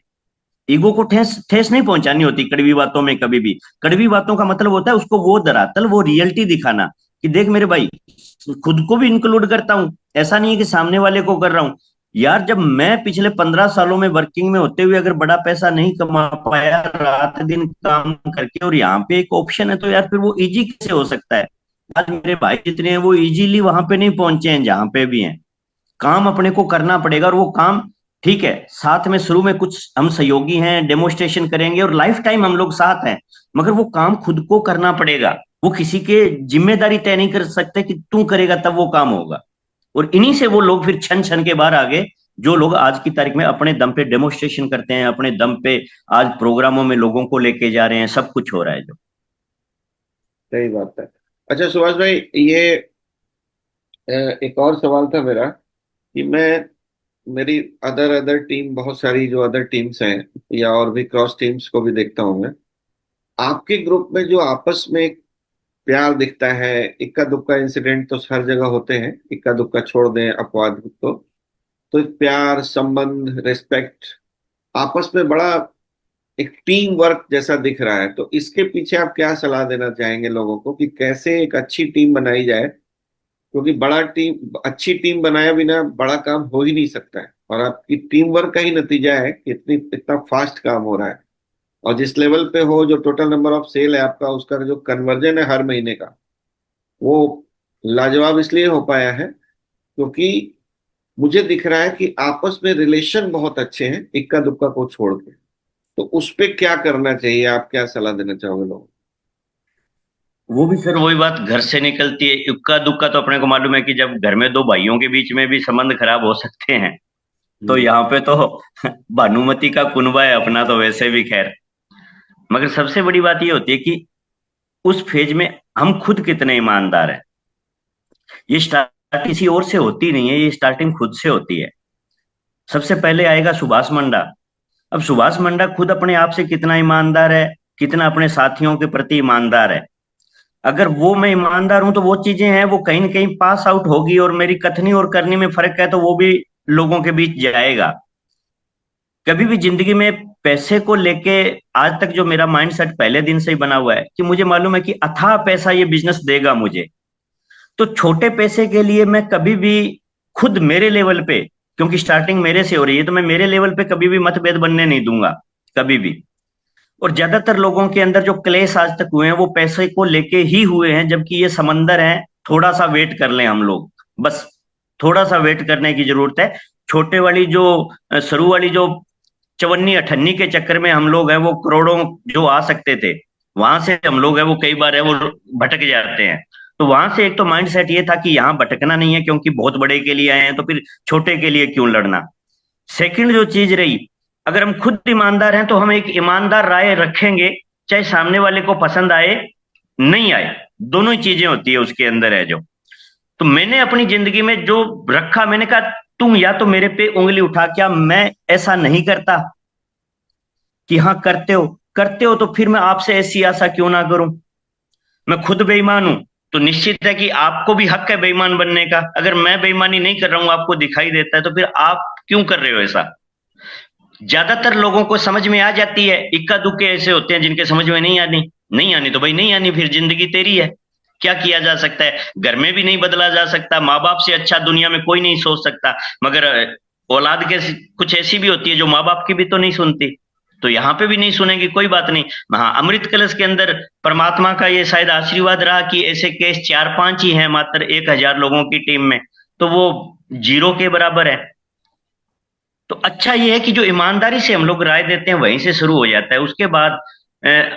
ईगो को ठेस ठेस नहीं पहुंचानी होती कड़वी बातों में कभी भी। कड़वी बातों का मतलब होता है उसको वो धरातल, वो रियलिटी दिखाना कि देख मेरे भाई, खुद को भी इंक्लूड करता हूं। ऐसा नहीं है कि सामने वाले को कर रहा हूं। यार जब मैं पिछले 15 सालों में वर्किंग में होते हुए अगर बड़ा पैसा नहीं कमा पाया रात दिन काम करके, और यहाँ पे एक ऑप्शन है, तो यार फिर वो इजी कैसे हो सकता है। आज मेरे भाई जितने हैं वो इजीली वहां पे नहीं पहुंचे हैं जहां पे भी हैं। काम अपने को करना पड़ेगा, और वो काम ठीक है, साथ में शुरू में कुछ हम सहयोगी हैं, डेमोस्ट्रेशन करेंगे और लाइफ टाइम हम लोग साथ हैं, मगर वो काम खुद को करना पड़ेगा। वो किसी के जिम्मेदारी तय नहीं कर सकते कि तू करेगा तब वो काम होगा। और इन्हीं से वो लोग फिर छन छन के बाहर आगे, जो लोग आज की तारीख में अपने दम पे डेमोस्ट्रेशन करते हैं, अपने दम पे आज प्रोग्रामों में लोगों को लेके जा रहे हैं, सब कुछ हो रहा है जो।
सही बात है। अच्छा सुभाष भाई, ये एक और सवाल था मेरा कि मैं, मेरी अदर अदर टीम, बहुत सारी जो अदर टीम्स हैं या और भी क्रॉस टीम्स को भी देखता हूँ मैं, आपके ग्रुप में जो आपस में एक प्यार दिखता है, इक्का दुक्का इंसिडेंट तो हर जगह होते हैं, इक्का दुक्का छोड़ दें अपवाद को, तो एक प्यार, संबंध, रिस्पेक्ट, आपस में बड़ा एक टीम वर्क जैसा दिख रहा है। तो इसके पीछे आप क्या सलाह देना चाहेंगे लोगों को कि कैसे एक अच्छी टीम बनाई जाए? क्योंकि बड़ा टीम, अच्छी टीम बनाए बिना बड़ा काम हो ही नहीं सकता है, और आपकी टीम वर्क का ही नतीजा है कि इतना फास्ट काम हो रहा है। और जिस लेवल पे हो, जो टोटल नंबर ऑफ सेल है आपका, उसका जो कन्वर्जन है हर महीने का, वो लाजवाब इसलिए हो पाया है क्योंकि मुझे दिख रहा है कि आपस में रिलेशन बहुत अच्छे हैं, इक्का दुक्का को छोड़ के। तो उस पे क्या करना चाहिए, आप क्या सलाह देना चाहोगे लोगों
वो भी सर वही बात घर से निकलती है। इक्का दुक्का तो अपने को मालूम है कि जब घर में दो भाइयों के बीच में भी संबंध खराब हो सकते हैं,
को?
तो यहाँ पे तो भानुमति का कुनबा है अपना, तो वैसे भी खैर। मगर सबसे बड़ी बात ये होती है कि उस फेज में हम खुद कितने ईमानदार हैं। ये स्टार्ट किसी और से होती नहीं है, ये स्टार्टिंग खुद से होती है। सबसे पहले आएगा सुभाष मंडा। अब सुभाष मंडा खुद अपने आप से कितना ईमानदार है, कितना अपने साथियों के प्रति ईमानदार है। अगर वो मैं ईमानदार हूं तो वो चीजें हैं वो कहीं ना कहीं पास आउट होगी, और मेरी कथनी और करनी में फर्क है तो वो भी लोगों के बीच जाएगा। कभी भी जिंदगी में पैसे को लेके आज तक जो मेरा माइंडसेट पहले दिन से ही बना हुआ है कि मुझे मालूम है कि अथाह पैसा ये बिजनेस देगा मुझे। तो छोटे पैसे के लिए मैं कभी भी खुद मेरे लेवल पे, क्योंकि स्टार्टिंग मेरे से हो रही है, तो मैं मेरे लेवल पे कभी भी मतभेद बनने नहीं दूंगा, कभी भी। और ज्यादातर लोगों के अंदर जो क्लेश आज तक हुए हैं वो पैसे को लेके ही हुए हैं, जबकि ये समंदर है। थोड़ा सा वेट कर लें हम लोग, बस थोड़ा सा वेट करने की जरूरत है। छोटे वाली जो शुरू वाली जो चवन्नी अठन्नी के चक्कर में हम लोग हैं, वो करोड़ों जो आ सकते थे, वहां से हम लोग हैं वो कई बार है वो भटक जाते हैं। तो वहां से एक तो माइंड सेट ये था कि यहाँ भटकना नहीं है, क्योंकि बहुत बड़े के लिए आए हैं तो फिर छोटे के लिए क्यों लड़ना। सेकंड जो चीज रही, अगर हम खुद ईमानदार हैं तो हम एक ईमानदार राय रखेंगे, चाहे सामने वाले को पसंद आए नहीं आए, दोनों ही चीजें होती है उसके अंदर है जो। तो मैंने अपनी जिंदगी में जो रखा, मैंने कहा तुम या तो मेरे पे उंगली उठा, क्या मैं ऐसा नहीं करता कि हाँ करते हो, करते हो तो फिर मैं आपसे ऐसी आशा क्यों ना करूं। मैं खुद बेईमान हूं तो निश्चित है कि आपको भी हक है बेईमान बनने का। अगर मैं बेईमानी नहीं कर रहा हूं, आपको दिखाई देता है, तो फिर आप क्यों कर रहे हो ऐसा। ज्यादातर लोगों को समझ में आ जाती है, इक्का दुक्के ऐसे होते हैं जिनके समझ में नहीं आनी। नहीं आनी तो भाई नहीं आनी, फिर जिंदगी तेरी है, क्या किया जा सकता है। घर में भी नहीं बदला जा सकता, माँ बाप से अच्छा दुनिया में कोई नहीं सोच सकता, मगर औलाद के कुछ ऐसी भी होती है जो माँ बाप की भी तो नहीं सुनती। तो यहाँ पे भी नहीं सुनेगी, कोई बात नहीं। हाँ, अमृत कलश के अंदर परमात्मा का ये शायद आशीर्वाद रहा कि ऐसे केस 4-5 ही हैं मात्र 1000 लोगों की टीम में, तो वो जीरो के बराबर है। तो अच्छा ये है कि जो ईमानदारी से हम लोग राय देते हैं वहीं से शुरू हो जाता है। उसके बाद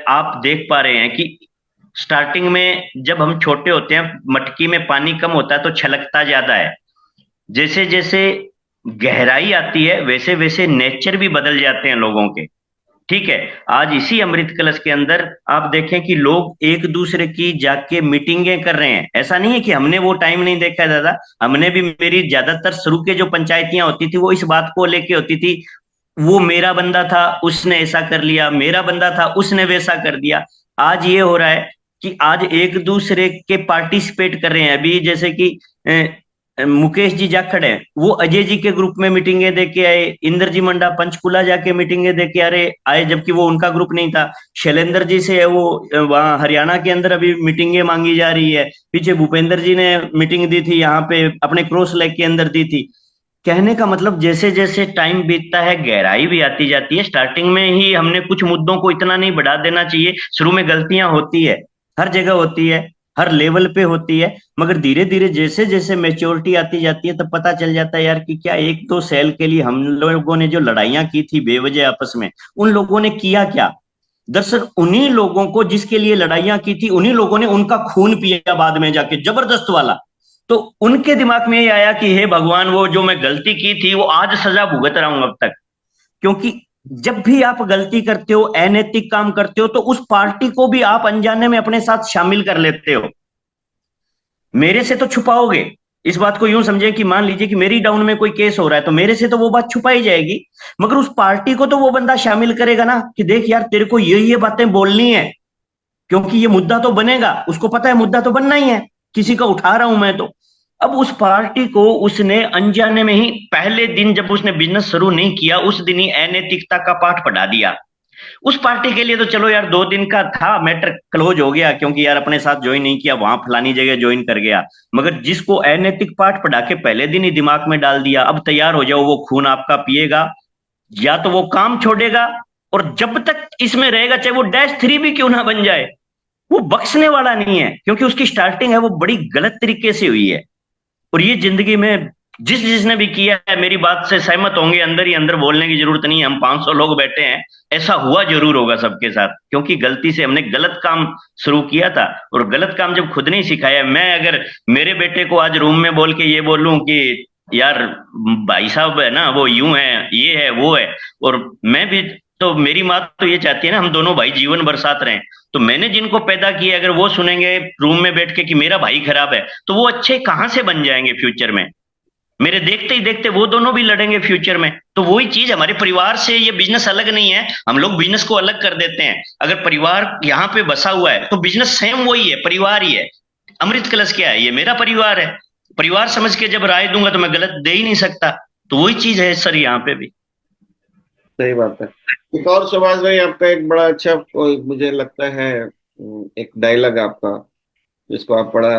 आप देख पा रहे हैं कि स्टार्टिंग में जब हम छोटे होते हैं, मटकी में पानी कम होता है तो छलकता ज्यादा है। जैसे जैसे गहराई आती है वैसे वैसे नेचर भी बदल जाते हैं लोगों के। ठीक है, आज इसी अमृत कलश के अंदर आप देखें कि लोग एक दूसरे की जाके मीटिंगें कर रहे हैं। ऐसा नहीं है कि हमने वो टाइम नहीं देखा है दादा, हमने भी, मेरी ज्यादातर शुरू के जो पंचायतियां होती थी वो इस बात को लेके होती थी, वो मेरा बंदा था उसने ऐसा कर लिया, मेरा बंदा था उसने वैसा कर दिया। आज ये हो रहा है कि आज एक दूसरे के पार्टिसिपेट कर रहे हैं। अभी जैसे कि मुकेश जी जाखड़ है, वो अजय जी के ग्रुप में मीटिंगें दे के आए, इंद्र जी मंडा पंचकुला जाके मीटिंगें दे के आए, जबकि वो उनका ग्रुप नहीं था। शैलेंद्र जी से है वो वहाँ हरियाणा के अंदर अभी मीटिंगें मांगी जा रही है। पीछे भूपेंद्र जी ने मीटिंग दी थी यहाँ पे अपने क्रॉस लेक के अंदर दी थी। कहने का मतलब जैसे जैसे टाइम बीतता है गहराई भी आती जाती है। स्टार्टिंग में ही हमने कुछ मुद्दों को इतना नहीं बढ़ा देना चाहिए। शुरू में गलतियां होती है, हर जगह होती है, हर लेवल पे होती है, मगर धीरे धीरे जैसे जैसे मेच्योरिटी आती जाती है तब पता चल जाता है यार कि क्या एक दो सेल के लिए हम लोगों ने जो लड़ाइयां की थी बेवजह आपस में, उन लोगों ने किया क्या। दरअसल उन्हीं लोगों को जिसके लिए लड़ाइयां की थी, उन्हीं लोगों ने उनका खून पिया बाद में जाके, जबरदस्त वाला। तो उनके दिमाग में ये आया कि हे भगवान, वो जो मैं गलती की थी वो आज सजा भुगत रहा हूं अब तक। क्योंकि जब भी आप गलती करते हो, अनैतिक काम करते हो, तो उस पार्टी को भी आप अनजाने में अपने साथ शामिल कर लेते हो। मेरे से तो छुपाओगे, इस बात को यूं समझे कि मान लीजिए कि मेरी डाउन में कोई केस हो रहा है तो मेरे से तो वो बात छुपाई जाएगी, मगर उस पार्टी को तो वो बंदा शामिल करेगा ना कि देख यार तेरे को ये बातें बोलनी है, क्योंकि ये मुद्दा तो बनेगा, उसको पता है मुद्दा तो बनना ही है, किसी का उठा रहा हूं मैं तो। अब उस पार्टी को उसने अनजाने में ही पहले दिन जब उसने बिजनेस शुरू नहीं किया उस दिन ही अनैतिकता का पाठ पढ़ा दिया। उस पार्टी के लिए तो चलो यार 2 दिन का था, मैटर क्लोज हो गया, क्योंकि यार अपने साथ ज्वाइन नहीं किया, वहां फलानी जगह ज्वाइन कर गया। मगर जिसको अनैतिक पाठ पढ़ा के पहले दिन ही दिमाग में डाल दिया, अब तैयार हो जाओ, वो खून आपका पिएगा, या तो वो काम छोड़ेगा, और जब तक इसमें रहेगा चाहे वो -3 भी क्यों ना बन जाए, वो बख्शने वाला नहीं है, क्योंकि उसकी स्टार्टिंग है वो बड़ी गलत तरीके से हुई है। और ये जिंदगी में जिस जिसने भी किया है मेरी बात से सहमत होंगे, अंदर ही अंदर बोलने की जरूरत नहीं है, हम 500 लोग बैठे हैं, ऐसा हुआ जरूर होगा सबके साथ, क्योंकि गलती से हमने गलत काम शुरू किया था। और गलत काम जब खुद नहीं सिखाया, मैं अगर मेरे बेटे को आज रूम में बोल के ये बोलूं कि यार भाई साहब है ना वो यूं है, ये है, वो है, और मैं भी, तो मेरी माँ तो ये चाहती है ना हम दोनों भाई जीवन भर साथ रहें। तो मैंने जिनको पैदा किया अगर वो सुनेंगे रूम में बैठ के कि मेरा भाई खराब है, तो वो अच्छे कहां से बन जाएंगे फ्यूचर में। मेरे देखते ही देखते वो दोनों भी लड़ेंगे फ्यूचर में। तो वही चीज हमारे परिवार से, ये बिजनेस अलग नहीं है, हम लोग बिजनेस को अलग कर देते हैं। अगर परिवार यहाँ पे बसा हुआ है तो बिजनेस सेम वही है, परिवार ही है। अमृत कलश क्या है, ये मेरा परिवार है। परिवार समझ के जब राय दूंगा तो मैं गलत दे ही नहीं सकता। तो वही चीज है सर यहाँ पे भी।
सही बात है। एक और सुभाष भाई, आपका एक बड़ा अच्छा मुझे लगता है एक डायलॉग आपका, जिसको आप बड़ा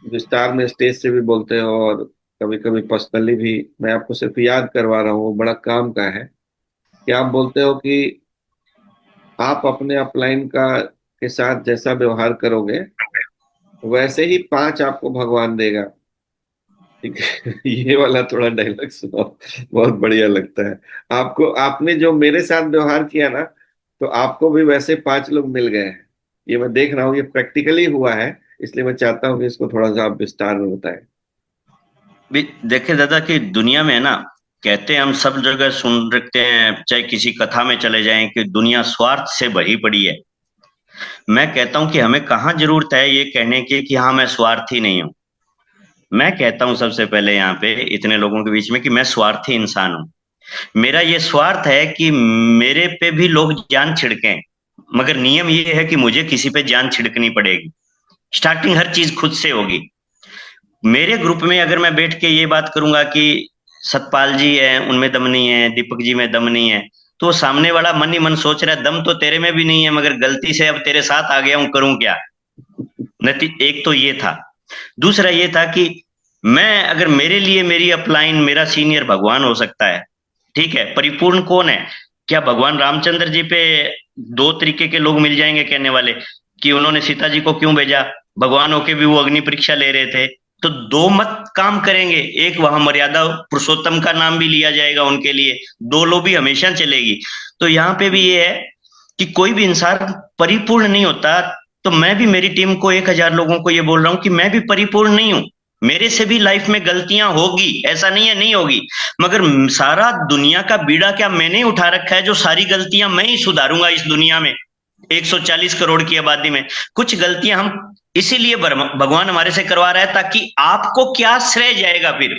विस्तार में स्टेज से भी बोलते हो और कभी कभी पर्सनली भी, मैं आपको सिर्फ याद करवा रहा हूँ, वो बड़ा काम का है। कि आप बोलते हो कि आप अपने अपलाइन का के साथ जैसा व्यवहार करोगे वैसे ही 5 आपको भगवान देगा। ठीक है। ये वाला थोड़ा डायलॉग सुनो, बहुत बढ़िया लगता है। आपको, आपने जो मेरे साथ व्यवहार किया ना, तो आपको भी वैसे 5 लोग मिल गए हैं। ये मैं देख रहा हूँ, ये प्रैक्टिकली हुआ है। इसलिए मैं चाहता हूँ कि इसको थोड़ा सा आप विस्तार में बताएं।
भी देखे दादा कि दुनिया में है ना, कहते हैं हम सब जगह सुन रखते हैं, चाहे किसी कथा में चले जाएं कि दुनिया स्वार्थ से भरी पड़ी है। मैं कहता हूं कि हमें कहाँ जरूरत है ये कहने की कि हाँ मैं स्वार्थी नहीं हूं। मैं कहता हूं सबसे पहले यहाँ पे इतने लोगों के बीच में कि मैं स्वार्थी इंसान हूं। मेरा ये स्वार्थ है कि मेरे पे भी लोग जान छिड़कें, मगर नियम ये है कि मुझे किसी पे जान छिड़कनी पड़ेगी। स्टार्टिंग हर चीज खुद से होगी। मेरे ग्रुप में अगर मैं बैठ के ये बात करूंगा कि सतपाल जी है उनमें दम नहीं है, दीपक जी में दम नहीं है, तो सामने वाला मन ही मन सोच रहा है दम तो तेरे में भी नहीं है, मगर गलती से अब तेरे साथ आ गया हूं, करूं क्या। एक तो ये था। दूसरा ये था कि मैं अगर मेरे लिए मेरी अपलाइन, मेरा सीनियर भगवान हो सकता है, ठीक है, परिपूर्ण कौन है। क्या भगवान रामचंद्र जी पे 2 तरीके के लोग मिल जाएंगे कहने वाले कि उन्होंने सीता जी को क्यों भेजा, भगवान होके भी वो अग्नि परीक्षा ले रहे थे। तो दो मत काम करेंगे, एक वहां मर्यादा पुरुषोत्तम का नाम भी लिया जाएगा उनके लिए, दो लो भी हमेशा चलेगी। तो यहाँ पे भी ये है कि कोई भी इंसान परिपूर्ण नहीं होता। तो मैं भी मेरी टीम को 1,000 लोगों को ये बोल रहा हूँ कि मैं भी परिपूर्ण नहीं हूं। मेरे से भी लाइफ में गलतियां होगी, ऐसा नहीं है नहीं होगी, मगर सारा दुनिया का बीड़ा क्या मैंने ही उठा रखा है जो सारी गलतियां मैं ही सुधारूंगा इस दुनिया में, 140 करोड़ की आबादी में। कुछ गलतियां हम इसीलिए भगवान हमारे से करवा रहा है ताकि आपको क्या श्रेय जाएगा, फिर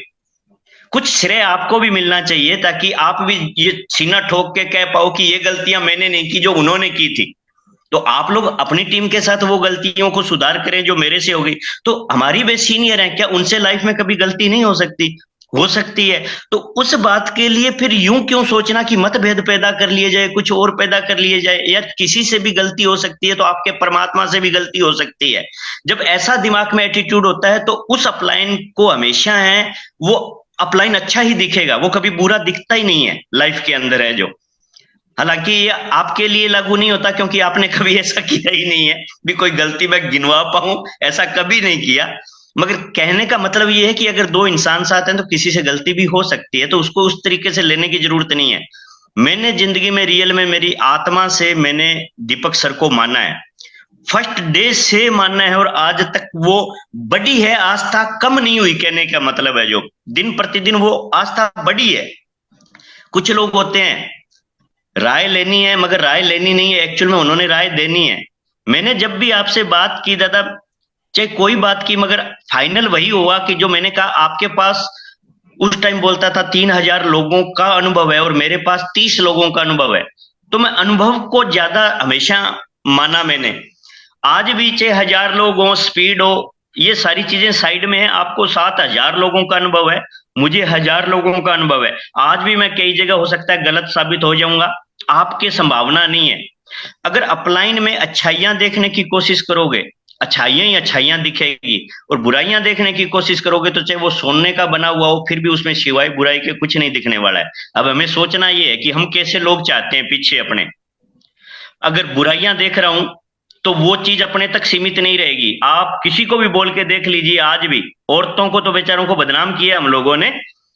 कुछ श्रेय आपको भी मिलना चाहिए ताकि आप भी ये सीना ठोक के कह पाओ कि ये गलतियां मैंने नहीं की जो उन्होंने की थी। तो आप लोग अपनी टीम के साथ वो गलतियों को सुधार करें जो मेरे से हो गई। तो हमारी वे सीनियर हैं, क्या उनसे लाइफ में कभी गलती नहीं हो सकती है। तो उस बात के लिए फिर यूं क्यों सोचना कि मतभेद पैदा कर लिए जाए, कुछ और पैदा कर लिए जाए, या किसी से भी गलती हो सकती है तो आपके परमात्मा से भी गलती हो सकती है। जब ऐसा दिमाग में एटीट्यूड होता है तो उस अपलाइन को हमेशा है वो अपलाइन अच्छा ही दिखेगा, वो कभी बुरा दिखता ही नहीं है लाइफ के अंदर है जो। हालांकि ये आपके लिए लागू नहीं होता क्योंकि आपने कभी ऐसा किया ही नहीं है, भी कोई गलती मैं गिनवा पाऊं ऐसा कभी नहीं किया। मगर कहने का मतलब ये है कि अगर दो इंसान साथ हैं तो किसी से गलती भी हो सकती है, तो उसको उस तरीके से लेने की जरूरत नहीं है। मैंने जिंदगी में रियल में मेरी आत्मा से मैंने दीपक सर को माना है, फर्स्ट डे से मानना है, और आज तक वो बड़ी है, आस्था कम नहीं हुई। कहने का मतलब है जो दिन प्रतिदिन वो आस्था बड़ी है। कुछ लोग होते हैं राय लेनी है मगर राय लेनी नहीं है, एक्चुअल में उन्होंने राय देनी है। मैंने जब भी आपसे बात की दादा, चाहे कोई बात की, मगर फाइनल वही हुआ कि जो मैंने कहा आपके पास उस टाइम बोलता था 3,000 लोगों का अनुभव है और मेरे पास 30 लोगों का अनुभव है, तो मैं अनुभव को ज्यादा हमेशा माना मैंने। आज भी चाहे 1,000 लोग हो, स्पीड हो, ये सारी चीजें साइड में है। आपको 7,000 लोगों का अनुभव है, मुझे 1,000 लोगों का अनुभव है। आज भी मैं कई जगह हो सकता है गलत साबित हो जाऊंगा, आपकी संभावना नहीं है। अगर अपलाइन में अच्छाइयां देखने की कोशिश करोगे, अच्छाइयां ही अच्छाइयां दिखेगी, और बुराइयां देखने की कोशिश करोगे तो चाहे वो सोने का बना हुआ हो फिर भी उसमें सिवाय बुराई के कुछ नहीं दिखने वाला है। अब हमें सोचना ये है कि हम कैसे लोग चाहते हैं पीछे अपने। अगर बुराइयां देख रहा हूं तो वो चीज अपने तक सीमित नहीं रहेगी। आप किसी को भी बोल के देख लीजिए, आज भी औरतों को तो बेचारों को बदनाम किया हम लोगों ने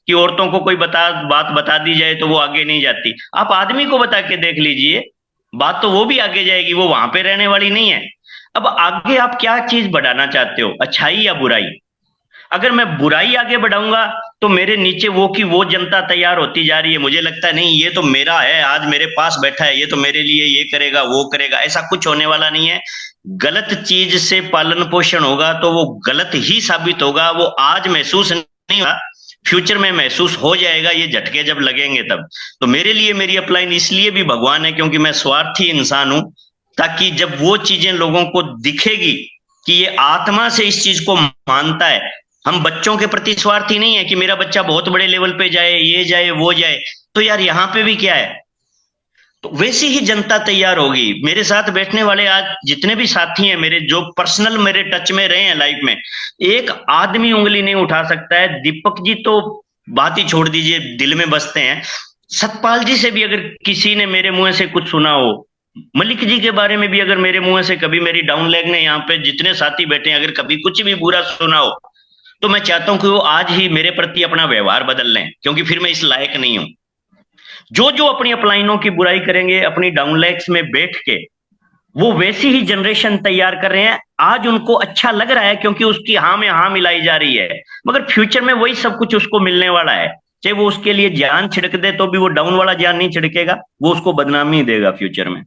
कि औरतों को कोई बात बता दी जाए तो वो आगे नहीं जाती। आप आदमी को बता के देख लीजिए, बात तो वो भी आगे जाएगी, वो वहां पे रहने वाली नहीं है। अब आगे आप क्या चीज बढ़ाना चाहते हो, अच्छाई या बुराई? अगर मैं बुराई आगे बढ़ाऊंगा तो मेरे नीचे वो की वो जनता तैयार होती जा रही है। मुझे लगता है नहीं ये तो मेरा है, आज मेरे पास बैठा है, ये तो मेरे लिए ये करेगा वो करेगा। ऐसा कुछ होने वाला नहीं है। गलत चीज से पालन पोषण होगा तो वो गलत ही साबित होगा। वो आज महसूस नहीं होगा, फ्यूचर में महसूस हो जाएगा, ये झटके जब लगेंगे तब। तो मेरे लिए मेरी अपलाइन इसलिए भी भगवान है क्योंकि मैं स्वार्थी इंसान हूं, ताकि जब वो चीजें लोगों को दिखेगी कि ये आत्मा से इस चीज को मानता है। हम बच्चों के प्रति स्वार्थी नहीं है कि मेरा बच्चा बहुत बड़े लेवल पे जाए, ये जाए वो जाए, तो यार यहाँ पे भी क्या है। तो वैसी ही जनता तैयार होगी। मेरे साथ बैठने वाले आज जितने भी साथी हैं मेरे, जो पर्सनल मेरे टच में रहे हैं लाइफ में, एक आदमी उंगली नहीं उठा सकता है। दीपक जी तो बात ही छोड़ दीजिए, दिल में बसते हैं। सतपाल जी से भी अगर किसी ने मेरे मुंह से कुछ सुना हो, मलिक जी के बारे में भी अगर मेरे मुंह से कभी, मेरी डाउन लेग ने यहाँ पे जितने साथी बैठे हैं अगर कभी कुछ भी बुरा सुना हो, तो मैं चाहता हूं कि वो आज ही मेरे प्रति अपना व्यवहार बदल लें, क्योंकि फिर मैं इस लायक नहीं हूं। जो जो अपनी अपलाइनों की बुराई करेंगे अपनी डाउनलाइक्स में बैठ के, वो वैसी ही जनरेशन तैयार कर रहे हैं। आज उनको अच्छा लग रहा है क्योंकि उसकी हाँ में हाँ मिलाई जा रही है, मगर फ्यूचर में वही सब कुछ उसको मिलने वाला है। चाहे वो उसके लिए जान छिड़क दे तो भी वो डाउन वाला जान नहीं छिड़केगा, वो उसको बदनामी देगा फ्यूचर में।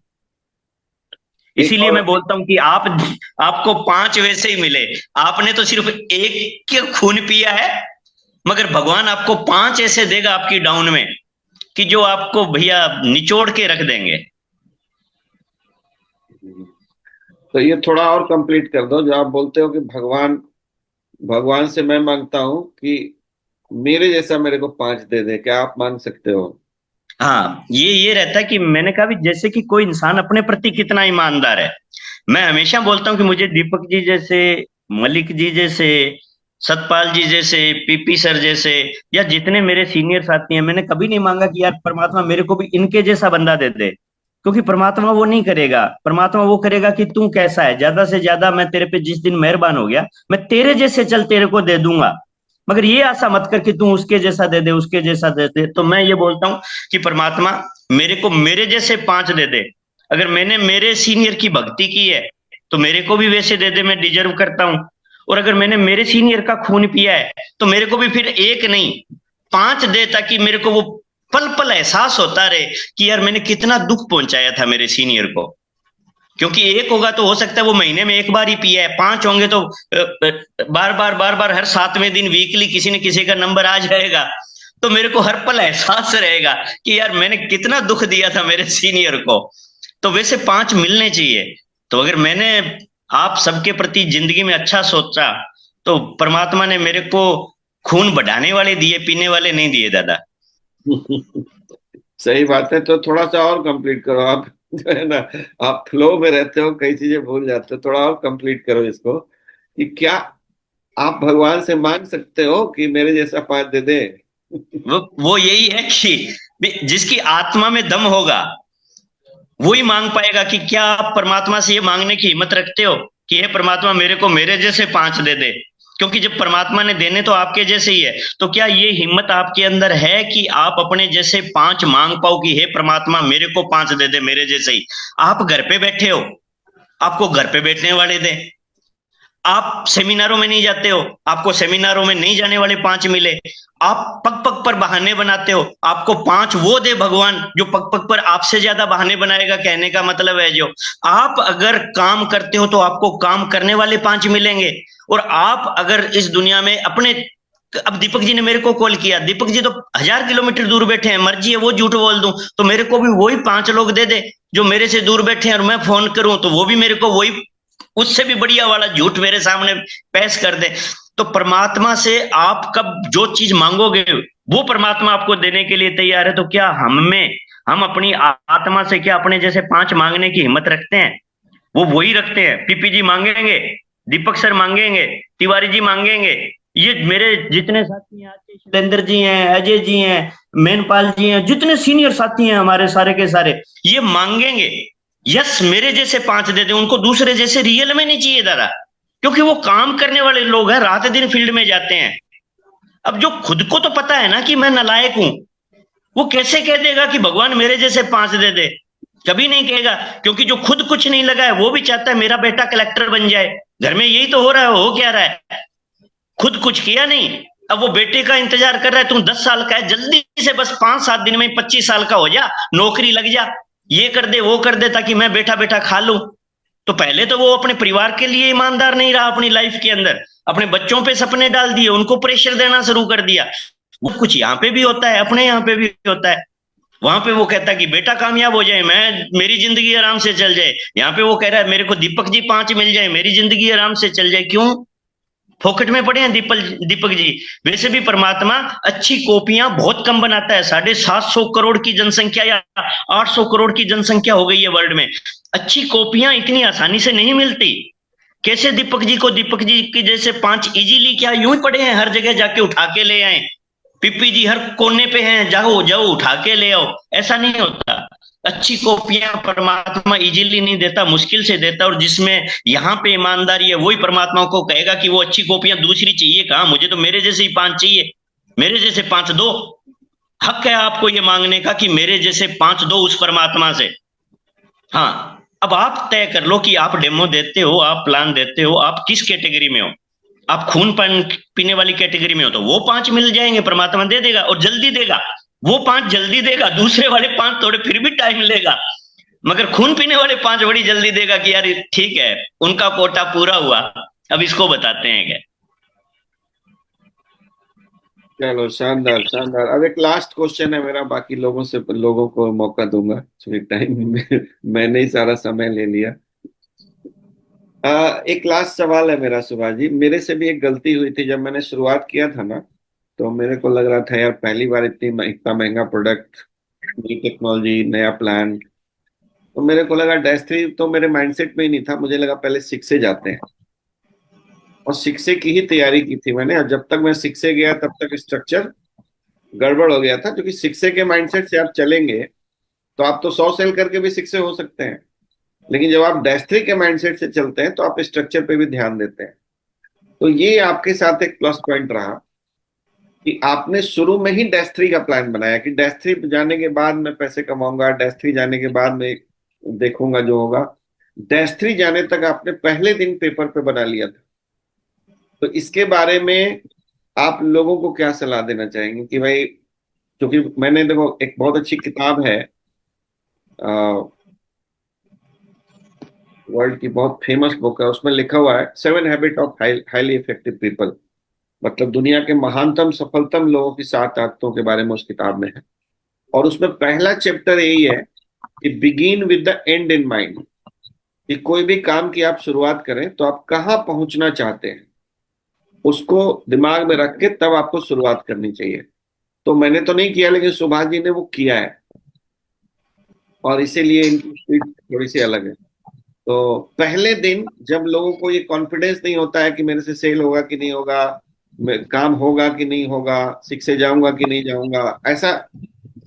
एक
इसीलिए
और
मैं बोलता हूं कि आपको 5 वैसे ही मिले। आपने तो सिर्फ एक के खून पिया है, मगर भगवान आपको 5 ऐसे देगा आपकी डाउन में कि जो आपको भैया निचोड़ के रख देंगे।
तो ये थोड़ा और कंप्लीट कर दो, जो आप बोलते हो कि भगवान भगवान से मैं मांगता हूँ कि मेरे जैसा मेरे को 5 दे दे, क्या आप मांग सकते हो?
हाँ, ये रहता है कि मैंने कहा भी जैसे कि कोई इंसान अपने प्रति कितना ईमानदार है। मैं हमेशा बोलता हूँ कि मुझे दीपक जी जैसे, मलिक जी जैसे, सतपाल जी जैसे, पीपी सर जैसे, या जितने मेरे सीनियर साथी हैं, मैंने कभी नहीं मांगा कि यार परमात्मा मेरे को भी इनके जैसा बंदा दे दे। क्योंकि परमात्मा वो नहीं करेगा, परमात्मा वो करेगा कि तू कैसा है, ज्यादा से ज्यादा मैं तेरे पे जिस दिन मेहरबान हो गया मैं तेरे जैसे चल तेरे को दे दूंगा। मगर ये आशा मत कर कि तू उसके जैसा दे दे, उसके जैसा दे दे। तो मैं ये बोलता हूँ कि परमात्मा मेरे को मेरे जैसे 5 दे दे। अगर मैंने मेरे सीनियर की भक्ति की है तो मेरे को भी वैसे दे दे, मैं डिजर्व करता हूँ। और अगर मैंने मेरे सीनियर का खून पिया है तो मेरे को भी फिर एक नहीं 5 दे, ताकि मेरे को वो पल पल एहसास होता रहे कि यार मैंने कितना दुख पहुंचाया था मेरे सीनियर को। क्योंकि एक होगा तो हो सकता है वो महीने में एक बार ही पिया है, 5 होंगे तो बार बार हर 7वें दिन वीकली किसी न किसी का नंबर आ जाएगा। तो मेरे को हर पल एहसास रहेगा कि यार मैंने कितना दुख दिया था मेरे सीनियर को। तो वैसे 5 मिलने चाहिए। तो अगर मैंने आप सबके प्रति जिंदगी में अच्छा सोचा, तो परमात्मा ने मेरे को खून बढ़ाने वाले दिए, पीने वाले नहीं दिए दादा।
सही बात है। तो थोड़ा सा और कंप्लीट करो आप, जो है ना, आप फ्लो में रहते हो, कई चीजें भूल जाते हो। थोड़ा और कंप्लीट करो इसको, कि क्या आप भगवान से मांग सकते हो कि मेरे जैसा पांच दे दे?
वो यही है कि जिसकी आत्मा में दम होगा वही मांग पाएगा। कि क्या आप परमात्मा से ये मांगने की हिम्मत रखते हो कि हे परमात्मा मेरे को मेरे जैसे 5 दे दे? क्योंकि जब परमात्मा ने देने तो आपके जैसे ही है, तो क्या ये हिम्मत आपके अंदर है कि आप अपने जैसे 5 मांग पाओ कि हे परमात्मा मेरे को 5 दे दे मेरे जैसे ही? आप घर पे बैठे हो, आपको घर पे बैठने वाले दे। आप सेमिनारों में नहीं जाते हो, आपको सेमिनारों में नहीं जाने वाले 5 मिले। आप पग पग पर बहाने बनाते हो, आपको 5 वो दे भगवान जो पग पग पर आपसे ज्यादा बहाने बनाएगा। कहने का मतलब है जो आप अगर काम करते हो तो आपको काम करने वाले 5 मिलेंगे। और आप अगर इस दुनिया में अपने, अब दीपक जी ने मेरे को कॉल किया, दीपक जी तो 1000 किलोमीटर दूर बैठे हैं, मर्जी है वो झूठ बोल दूं तो मेरे को भी वही 5 लोग दे दे जो मेरे से दूर बैठे हैं, और मैं फोन करूं तो वो भी मेरे को वही, उससे भी बढ़िया वाला झूठ मेरे सामने पेश कर दे। तो परमात्मा से आप कब जो चीज मांगोगे वो परमात्मा आपको देने के लिए तैयार है। तो क्या हम अपनी आत्मा से क्या अपने जैसे 5 मांगने की हिम्मत रखते हैं? वो वही रखते हैं। पीपी जी मांगेंगे, दीपक सर मांगेंगे, तिवारी जी मांगेंगे, ये मेरे जितने साथी हैं, आशीष शैलेंद्र जी हैं, अजय जी हैं, मेनपाल जी हैं, जितने सीनियर साथी हैं हमारे सारे के सारे, ये मांगेंगे। यस, मेरे जैसे 5 दे दे, उनको दूसरे जैसे रियल में नहीं चाहिए दादा। क्योंकि वो काम करने वाले लोग हैं, रात दिन फील्ड में जाते हैं। अब जो खुद को तो पता है ना कि मैं नालायक हूं, वो कैसे कह देगा कि भगवान मेरे जैसे 5 दे दे? कभी नहीं कहेगा। क्योंकि जो खुद कुछ नहीं लगा है वो भी चाहता है मेरा बेटा कलेक्टर बन जाए। घर में यही तो हो रहा है, हो क्या रहा है? खुद कुछ किया नहीं, अब वो बेटे का इंतजार कर रहा है। तुम 10 साल का है, जल्दी से बस 5-7 दिन में 25 साल का हो जा, नौकरी लग जा, ये कर दे वो कर दे ताकि मैं बैठा बैठा खा लूं। तो पहले तो वो अपने परिवार के लिए ईमानदार नहीं रहा, अपनी लाइफ के अंदर अपने बच्चों पे सपने डाल दिए, उनको प्रेशर देना शुरू कर दिया। वो कुछ यहाँ पे भी होता है, अपने यहाँ पे भी होता है। वहां पे वो कहता है कि बेटा कामयाब हो जाए, मैं मेरी जिंदगी आराम से चल जाए। यहाँ पे वो कह रहा है मेरे को दीपक जी 5 मिल जाए, मेरी जिंदगी आराम से चल जाए। क्यों? फोकट में पड़े हैं दीपक जी। वैसे भी परमात्मा अच्छी कॉपियां बहुत कम बनाता है। 750 करोड़ की जनसंख्या या 800 करोड़ की जनसंख्या हो गई है वर्ल्ड में। अच्छी कॉपियां इतनी आसानी से नहीं मिलती। कैसे दीपक जी की जैसे 5 इजीली, क्या यूं ही पड़े हैं, हर जगह जाके उठा के ले आए? पीपी जी हर कोने पे हैं, जाओ जाओ उठा के ले आओ, ऐसा नहीं होता। अच्छी कॉपियां परमात्मा इजीली नहीं देता, मुश्किल से देता। और जिसमें यहाँ पे ईमानदारी है वही परमात्मा को कहेगा कि वो अच्छी कॉपियां दूसरी चाहिए कहाँ, मुझे तो मेरे जैसे ही 5 चाहिए, मेरे जैसे 5 दो। हक है आपको ये मांगने का कि मेरे जैसे 5 दो उस परमात्मा से। हाँ, अब आप तय कर लो कि आप डेमो देते हो, आप प्लान देते हो, आप किस कैटेगरी में हो। आप खून पीने वाली कैटेगरी में हो तो वो 5 मिल जाएंगे, परमात्मा दे देगा और जल्दी देगा। वो 5 जल्दी देगा, दूसरे वाले 5 थोड़े फिर भी टाइम लेगा। मगर खून पीने वाले 5 बड़ी जल्दी देगा कि यार ठीक है, उनका कोटा पूरा हुआ, अब इसको बताते हैं क्या।
चलो, शानदार शानदार। अब एक लास्ट क्वेश्चन है मेरा, बाकी लोगों को मौका दूंगा। थोड़ी टाइम में मैंने ही सारा समय ले लिया। एक लास्ट सवाल है मेरा, सुभाष जी। मेरे से भी एक गलती हुई थी जब मैंने शुरुआत किया था ना। तो मेरे को लग रहा था यार, पहली बार इतना महंगा प्रोडक्ट, नई टेक्नोलॉजी, नया प्लान। तो मेरे को लगा डैश थ्री तो मेरे माइंडसेट में ही नहीं था। मुझे लगा पहले सिक्स से जाते हैं, और सिक्स से की ही तैयारी की थी मैंने। और जब तक मैं सिक्स से गया तब तक स्ट्रक्चर गड़बड़ हो गया था, क्योंकि सिक्स से के माइंडसेट से आप चलेंगे तो आप तो 100 सेल करके भी सिक्स से हो सकते हैं। लेकिन जब आप डैश थ्री के माइंडसेट से चलते हैं तो आप स्ट्रक्चर पे भी ध्यान देते हैं। तो ये आपके साथ एक प्लस पॉइंट रहा कि आपने शुरू में ही डैश थ्री का प्लान बनाया कि डैश थ्री जाने के बाद मैं पैसे कमाऊंगा, डैश थ्री जाने के बाद मैं देखूंगा जो होगा। डैश थ्री जाने तक आपने पहले दिन पेपर पे बना लिया था। तो इसके बारे में आप लोगों को क्या सलाह देना चाहेंगे कि भाई, क्योंकि मैंने, देखो, एक बहुत अच्छी किताब है, वर्ल्ड की बहुत फेमस बुक है, उसमें लिखा हुआ है 7 habit of highly effective people. मतलब दुनिया के महानतम सफलतम लोगों की 7 आदतों के बारे में उस किताब में है। और उसमें पहला चैप्टर यही है कि begin with the and in mind, कि कोई भी काम की आप शुरुआत करें तो आप कहाँ पहुंचना चाहते हैं उसको दिमाग में रख के तब आपको शुरुआत करनी चाहिए। तो मैंने तो नहीं किया, लेकिन सुभाष जी ने वो किया है, और इसीलिए इनकी स्पीड थोड़ी सी अलग है। तो पहले दिन जब लोगों को ये कॉन्फिडेंस नहीं होता है कि मेरे से सेल होगा कि नहीं होगा, काम होगा कि नहीं होगा, सीखे जाऊंगा कि नहीं जाऊंगा, ऐसा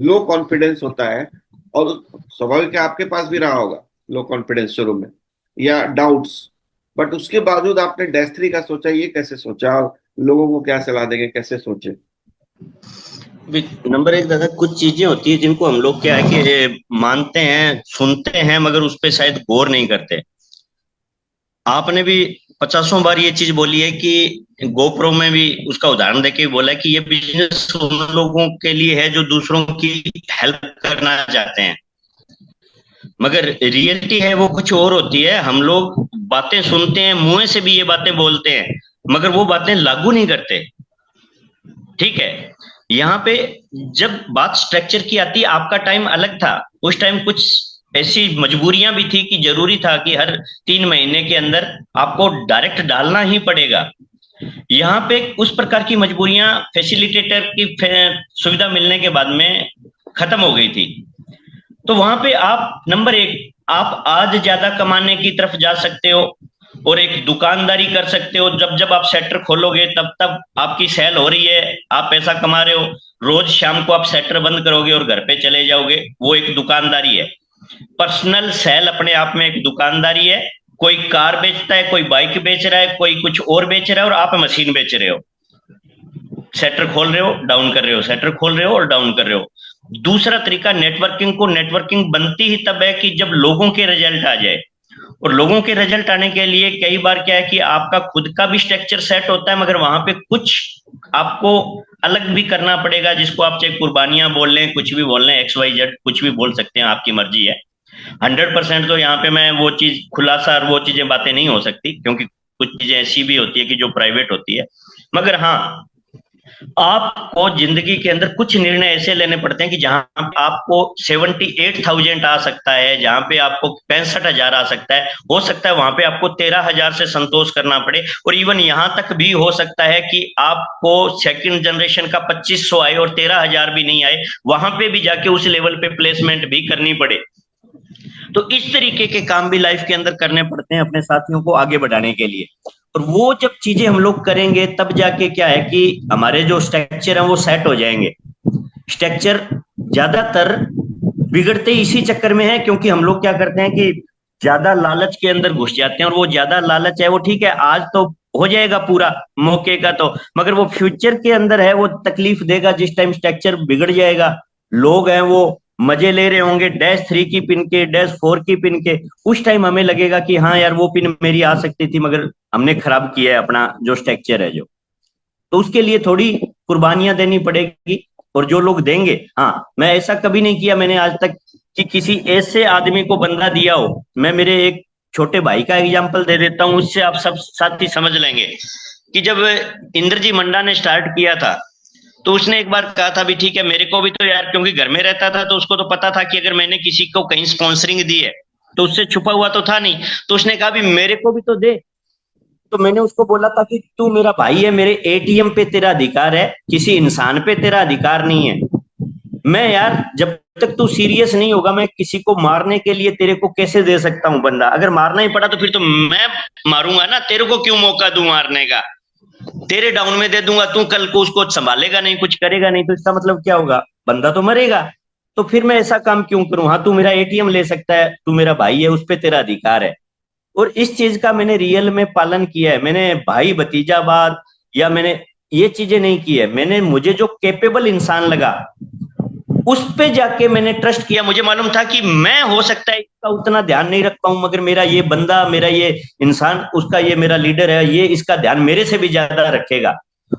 लो कॉन्फिडेंस होता है। और स्वाभाविक है आपके पास भी रहा होगा लो कॉन्फिडेंस शुरू में, या डाउट्स, बट उसके बावजूद आपने डेस्ट्री का सोचा, ये कैसे सोचा, और लोगों को क्या सलाह देंगे, कैसे सोचे?
नंबर एक दादा, कुछ चीजें होती है जिनको हम लोग क्या है कि मानते हैं, सुनते हैं, मगर उस पर शायद गौर नहीं करते। आपने भी पचासों बार ये चीज बोली है कि गोप्रो में भी उसका उदाहरण देके बोला है कि ये बिजनेस उन लोगों के लिए है जो दूसरों की हेल्प करना चाहते हैं, मगर रियलिटी है वो कुछ और होती है। हम लोग बातें सुनते हैं, मुंह से भी ये बातें बोलते हैं, मगर वो बातें लागू नहीं करते। ठीक है, यहाँ पे जब बात स्ट्रक्चर की आती है, आपका टाइम अलग था। उस टाइम कुछ ऐसी मजबूरियां भी थी कि जरूरी था कि हर 3 महीने के अंदर आपको डायरेक्ट डालना ही पड़ेगा। यहाँ पे उस प्रकार की मजबूरियां फैसिलिटेटर की सुविधा मिलने के बाद में खत्म हो गई थी। तो वहां पे आप नंबर एक, आप आज ज्यादा कमाने की तरफ जा सकते हो और एक दुकानदारी कर सकते हो। जब जब आप सेक्टर खोलोगे तब तब आपकी सेल हो रही है, आप पैसा कमा रहे हो। रोज शाम को आप सेक्टर बंद करोगे और घर पे चले जाओगे, वो एक दुकानदारी है। पर्सनल सेल अपने आप में एक दुकानदारी है। कोई कार बेचता है, कोई बाइक बेच रहा है, कोई कुछ और बेच रहा है, और आप मशीन बेच रहे हो। सेक्टर खोल रहे हो, डाउन कर रहे हो, सेक्टर खोल रहे हो और डाउन कर रहे हो। दूसरा तरीका नेटवर्किंग को, नेटवर्किंग बनती ही तब है कि जब लोगों के रिजल्ट आ जाए। और लोगों के रिजल्ट आने के लिए कई बार क्या है कि आपका खुद का भी स्ट्रक्चर सेट होता है, मगर वहां पे कुछ आपको अलग भी करना पड़ेगा, जिसको आप चाहे कुर्बानियां बोल लें, कुछ भी बोल लें, XYZ कुछ भी बोल सकते हैं, आपकी मर्जी है। 100% तो यहाँ पे मैं वो चीज खुलासा और वो चीजें बातें नहीं हो सकती, क्योंकि कुछ चीजें ऐसी भी होती है कि जो प्राइवेट होती है। मगर हाँ, आपको जिंदगी के अंदर कुछ निर्णय ऐसे लेने पड़ते हैं कि जहां पे आपको 78,000 आ सकता है, जहां पे आपको 65,000 आ सकता है। हो सकता है वहां पे आपको 13,000 से संतोष करना पड़े, और इवन यहां तक भी हो सकता है कि आपको सेकंड जनरेशन का 2500 आए और 13,000 भी नहीं आए, वहां पे भी जाके उस लेवल पे प्लेसमेंट भी करनी पड़े। तो इस तरीके के काम भी लाइफ के अंदर करने पड़ते हैं अपने साथियों को आगे बढ़ाने के लिए। और वो जब चीजें हम लोग करेंगे तब जाके क्या है कि हमारे जो स्ट्रक्चर है वो सेट हो जाएंगे। स्ट्रक्चर ज्यादातर बिगड़ते इसी चक्कर में है, क्योंकि हम लोग क्या करते हैं कि ज्यादा लालच के अंदर घुस जाते हैं। और वो ज्यादा लालच है, वो ठीक है आज तो हो जाएगा पूरा मौके का तो, मगर वो फ्यूचर के अंदर है, वो तकलीफ देगा जिस टाइम स्ट्रक्चर बिगड़ जाएगा। लोग हैं वो मजे ले रहे होंगे -3 की पिन के, -4 की पिन के, उस टाइम हमें लगेगा कि हाँ यार वो पिन मेरी आ सकती थी, मगर हमने खराब किया है अपना जो स्ट्रक्चर है जो। तो उसके लिए थोड़ी कुर्बानियां देनी पड़ेगी। और जो लोग देंगे, हाँ, मैं ऐसा कभी नहीं किया मैंने आज तक कि किसी ऐसे आदमी को बंदा दिया हो। मैं मेरे एक छोटे भाई का एग्जाम्पल दे देता हूँ, उससे आप सब साथी समझ लेंगे कि जब इंद्रजी मंडा ने स्टार्ट किया था, तो उसने एक बार कहा था भी ठीक है मेरे को भी तो यार, क्योंकि घर में रहता था तो उसको तो पता था कि अगर मैंने किसी को कहीं स्पॉन्सरिंग दी है तो उससे छुपा हुआ तो था नहीं। तो उसने कहा भी मेरे को भी तो दे। तो मैंने उसको बोला था कि तू मेरा भाई है, मेरे ATM पे तेरा अधिकार है, किसी इंसान पे तेरा अधिकार नहीं है। मैं यार जब तक तू सीरियस नहीं होगा, मैं किसी को मारने के लिए तेरे को कैसे दे सकता हूँ बंदा? अगर मारना ही पड़ा तो फिर तो मैं मारूंगा ना, तेरे को क्यों मौका दूं मारने का? तेरे डाउन में दे दूंगा, तू कल को उसको संभालेगा नहीं, कुछ करेगा नहीं, तो इसका मतलब क्या होगा? बंदा तो मरेगा। तो फिर मैं ऐसा काम क्यों करूं? हाँ, तू मेरा ATM ले सकता है, तू मेरा भाई है, उस पर तेरा अधिकार है। और इस चीज का मैंने रियल में पालन किया है। मैंने भाई भतीजावाद या मैंने ये चीजें नहीं की है। मैंने मुझे जो कैपेबल इंसान लगा उस पे जाके मैंने ट्रस्ट किया। मुझे मालूम था कि मैं हो सकता है इसका उतना ध्यान नहीं रख पाऊं, मगर मेरा ये बंदा, मेरा ये इंसान, उसका ये मेरा लीडर है, ये इसका ध्यान मेरे से भी ज्यादा रखेगा।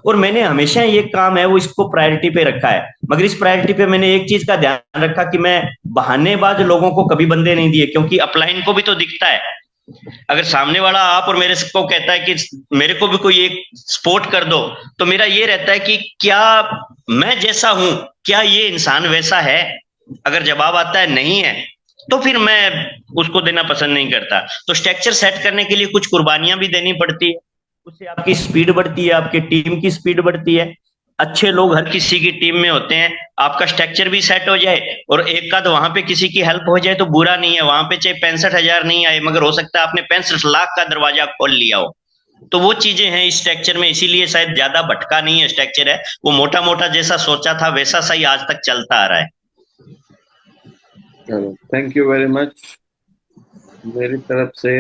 और मैंने हमेशा ये काम है वो इसको प्रायोरिटी पे रखा है। मगर इस प्रायोरिटी पे मैंने एक चीज का ध्यान रखा कि मैं बहानेबाज लोगों को कभी बंदे नहीं दिए, क्योंकि अपलाइन को भी तो दिखता है। अगर सामने वाला आप और मेरे को कहता है कि मेरे को भी कोई एक सपोर्ट कर दो, तो मेरा ये रहता है कि क्या मैं जैसा हूं, क्या ये इंसान वैसा है? अगर जवाब आता है नहीं है, तो फिर मैं उसको देना पसंद नहीं करता। तो स्ट्रक्चर सेट करने के लिए कुछ कुर्बानियां भी देनी पड़ती है, उससे आपकी स्पीड बढ़ती है, आपके टीम की स्पीड बढ़ती है। अच्छे लोग हर किसी की टीम में होते हैं, आपका स्ट्रक्चर भी सेट हो जाए और एक का तो वहां पे किसी की हेल्प हो जाए तो बुरा नहीं है। वहां पे चाहे 65,000 नहीं आए, मगर हो सकता है आपने 65 लाख का दरवाजा खोल लिया हो। तो वो चीजें हैं इस स्ट्रक्चर में, इसीलिए शायद ज्यादा भटका नहीं है स्ट्रक्चर है। वो मोटा मोटा जैसा सोचा था वैसा सही आज तक चलता आ रहा है।
चलो, थैंक यू वेरी मच। मेरी तरफ से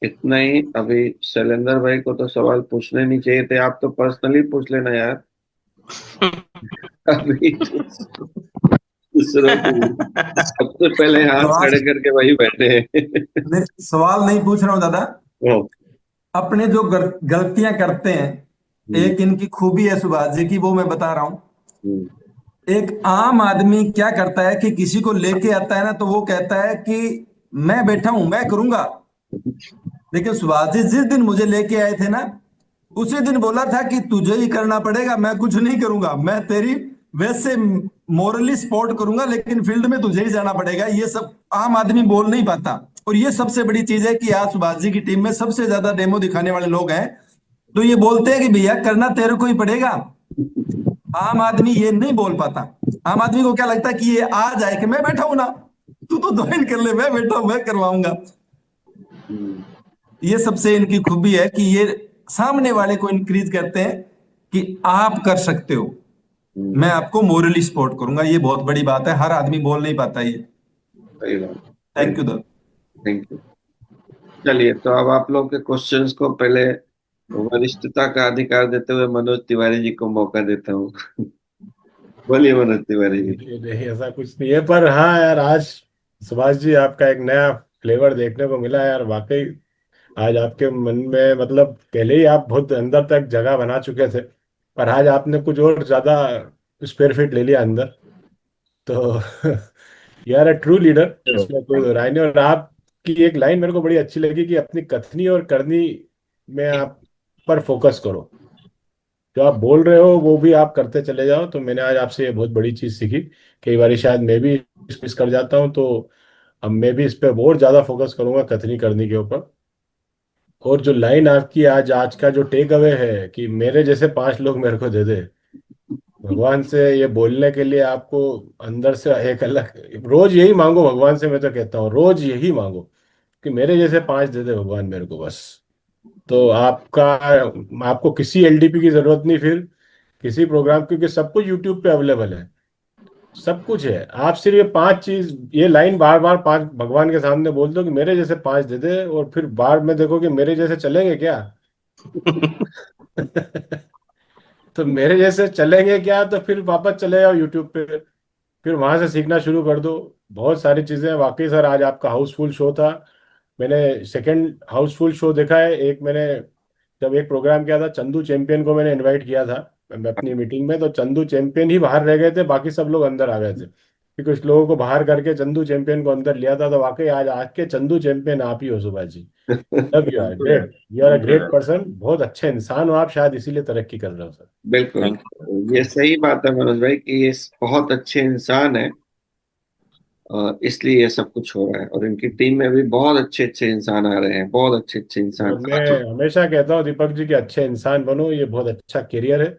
इतना ही। अभी शैलेंद्र भाई को तो सवाल पूछने नहीं चाहिए थे, आप तो पर्सनली पूछ लेना यार। अभी दूसरों की सबसे पहले हाथ
सवाल
खड़े करके वही बैठे हैं।
नहीं, सवाल नहीं पूछ रहा हूँ दादा।
ओ,
अपने जो गलतियां करते हैं,
हम्म,
एक इनकी खूबी है सुभाष जी की, वो मैं बता रहा हूँ।
हम्म,
एक आम आदमी क्या करता है कि किसी को लेके आता है ना, तो वो कहता है कि मैं बैठा हूं, मैं करूंगा। लेकिन सुभाष जी जिस दिन मुझे लेके आए थे ना, उसी दिन बोला था कि तुझे ही करना पड़ेगा, मैं कुछ नहीं करूंगा, मैं तेरी वैसे मोरली सपोर्ट करूंगा, लेकिन फील्ड में तुझे ही जाना पड़ेगा। ये सब आम आदमी बोल नहीं पाता। और ये सबसे बड़ी चीज है कि आज सुभाष जी की टीम में सबसे ज्यादा डेमो दिखाने वाले लोग हैं, तो ये बोलते हैं कि भैया करना तेरे को ही पड़ेगा। आम आदमी ये नहीं बोल पाता। आम आदमी को क्या लगता है कि ये आ जाए कि मैं बैठा हूं ना, तू तो ज्वाइन कर ले, मैं बैठा हूं, मैं करवाऊंगा।
हम्म,
ये सबसे इनकी खूबी है कि ये सामने वाले को इंक्रीज करते हैं कि आप कर सकते हो,
हम्म,
मैं आपको मोरली सपोर्ट करूंगा। ये बहुत बड़ी बात है, हर आदमी बोल नहीं पाता ये।
सही बात।
Thank
thank
you the
thank you. चलिए, तो अब आप लोग के क्वेश्चंस को पहले वरिष्ठता का अधिकार देते हुए मनोज तिवारी जी को मौका देता हूँ। बोलिए मनोज तिवारी जी।
नहीं नहीं, ऐसा कुछ नहीं है, पर हाँ यार, आज सुभाष जी आपका एक नया फ्लेवर देखने को मिला यार, वाकई। आज आपके मन में मतलब पहले ही आप बहुत अंदर तक जगह बना चुके थे, पर आज आपने कुछ और ज्यादा स्क्वायर फीट ले लिया अंदर। तो यार, अ ट्रू लीडर, इसमें कोई दो राय नहीं। और आपकी एक लाइन मेरे को बड़ी अच्छी लगी कि अपनी कथनी और करनी में आप पर फोकस करो। जो आप बोल रहे हो वो भी आप करते चले जाओ। तो मैंने आज आपसे ये बहुत बड़ी चीज सीखी। कई बार शायद मैं भी मिस कर जाता हूँ, तो अब मैं भी इस पे और ज्यादा फोकस करूंगा कथनी करने के ऊपर। और जो लाइन आपकी आज आज का जो टेक अवे है कि मेरे जैसे 5 लोग मेरे को दे दे, भगवान से ये बोलने के लिए आपको अंदर से एक अलग, रोज यही मांगो भगवान से। मैं तो कहता हूँ रोज यही मांगो कि मेरे जैसे 5 दे दे भगवान मेरे को, बस। तो आपका, आपको किसी एलडीपी की जरूरत नहीं फिर, किसी प्रोग्राम, क्योंकि सब कुछ यूट्यूब पे अवेलेबल है। सब कुछ है, आप सिर्फ ये 5 चीज, ये लाइन बार बार 5 भगवान के सामने बोल दो कि मेरे जैसे 5 दे दे, और फिर बाद में देखो कि मेरे जैसे चलेंगे क्या। तो मेरे जैसे चलेंगे क्या, तो फिर वापस चले जाओ यूट्यूब पे, फिर वहां से सीखना शुरू कर दो। बहुत सारी चीजें हैं। वाकई सर, आज आपका हाउसफुल शो था। मैंने सेकंड हाउसफुल शो देखा है। एक मैंने जब एक प्रोग्राम किया था, चंदू चैंपियन को मैंने इनवाइट किया था मैं अपनी मीटिंग में, तो चंदू चैंपियन ही बाहर रह गए थे, बाकी सब लोग अंदर आ गए थे। कि कुछ लोगों को बाहर करके चंदू चैंपियन को अंदर लिया था। तो वाकई आज आज के चंदू चैंपियन आप ही हो Subhash ji. Love you, are great, you are a
thank you
great
sir.
Person, बहुत अच्छे इंसान हो आप, शायद इसीलिए तरक्की कर रहे हो सर।
बिल्कुल।
Thank you.
ये सही बात है मनोज भाई कि ये बहुत अच्छे इंसान है, और इसलिए ये सब कुछ हो रहा है। और इनकी टीम में भी बहुत अच्छे अच्छे इंसान आ रहे हैं, बहुत अच्छे अच्छे इंसान।
और मैं हमेशा कहता हूँ दीपक जी कि अच्छे इंसान बनो, ये बहुत अच्छा करियर है,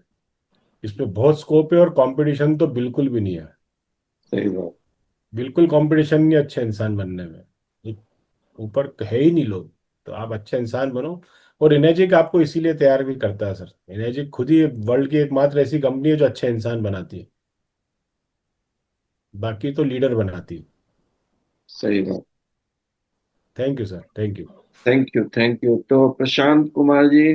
इसमें बहुत स्कोप है, और कंपटीशन तो बिल्कुल भी नहीं है।
सही बात।
बिल्कुल कंपटीशन नहीं अच्छे इंसान बनने में, एक ऊपर है ही नहीं लोग। तो आप अच्छे इंसान बनो। और इनेजिक आपको इसीलिए तैयार भी करता है सर। इनेजिक खुद ही वर्ल्ड की एकमात्र ऐसी कंपनी है जो अच्छे इंसान बनाती है, बाकी तो लीडर बनाती है।
सही बात।
Thank you sir, thank you.
Thank you, thank you. तो प्रशांत कुमार जी,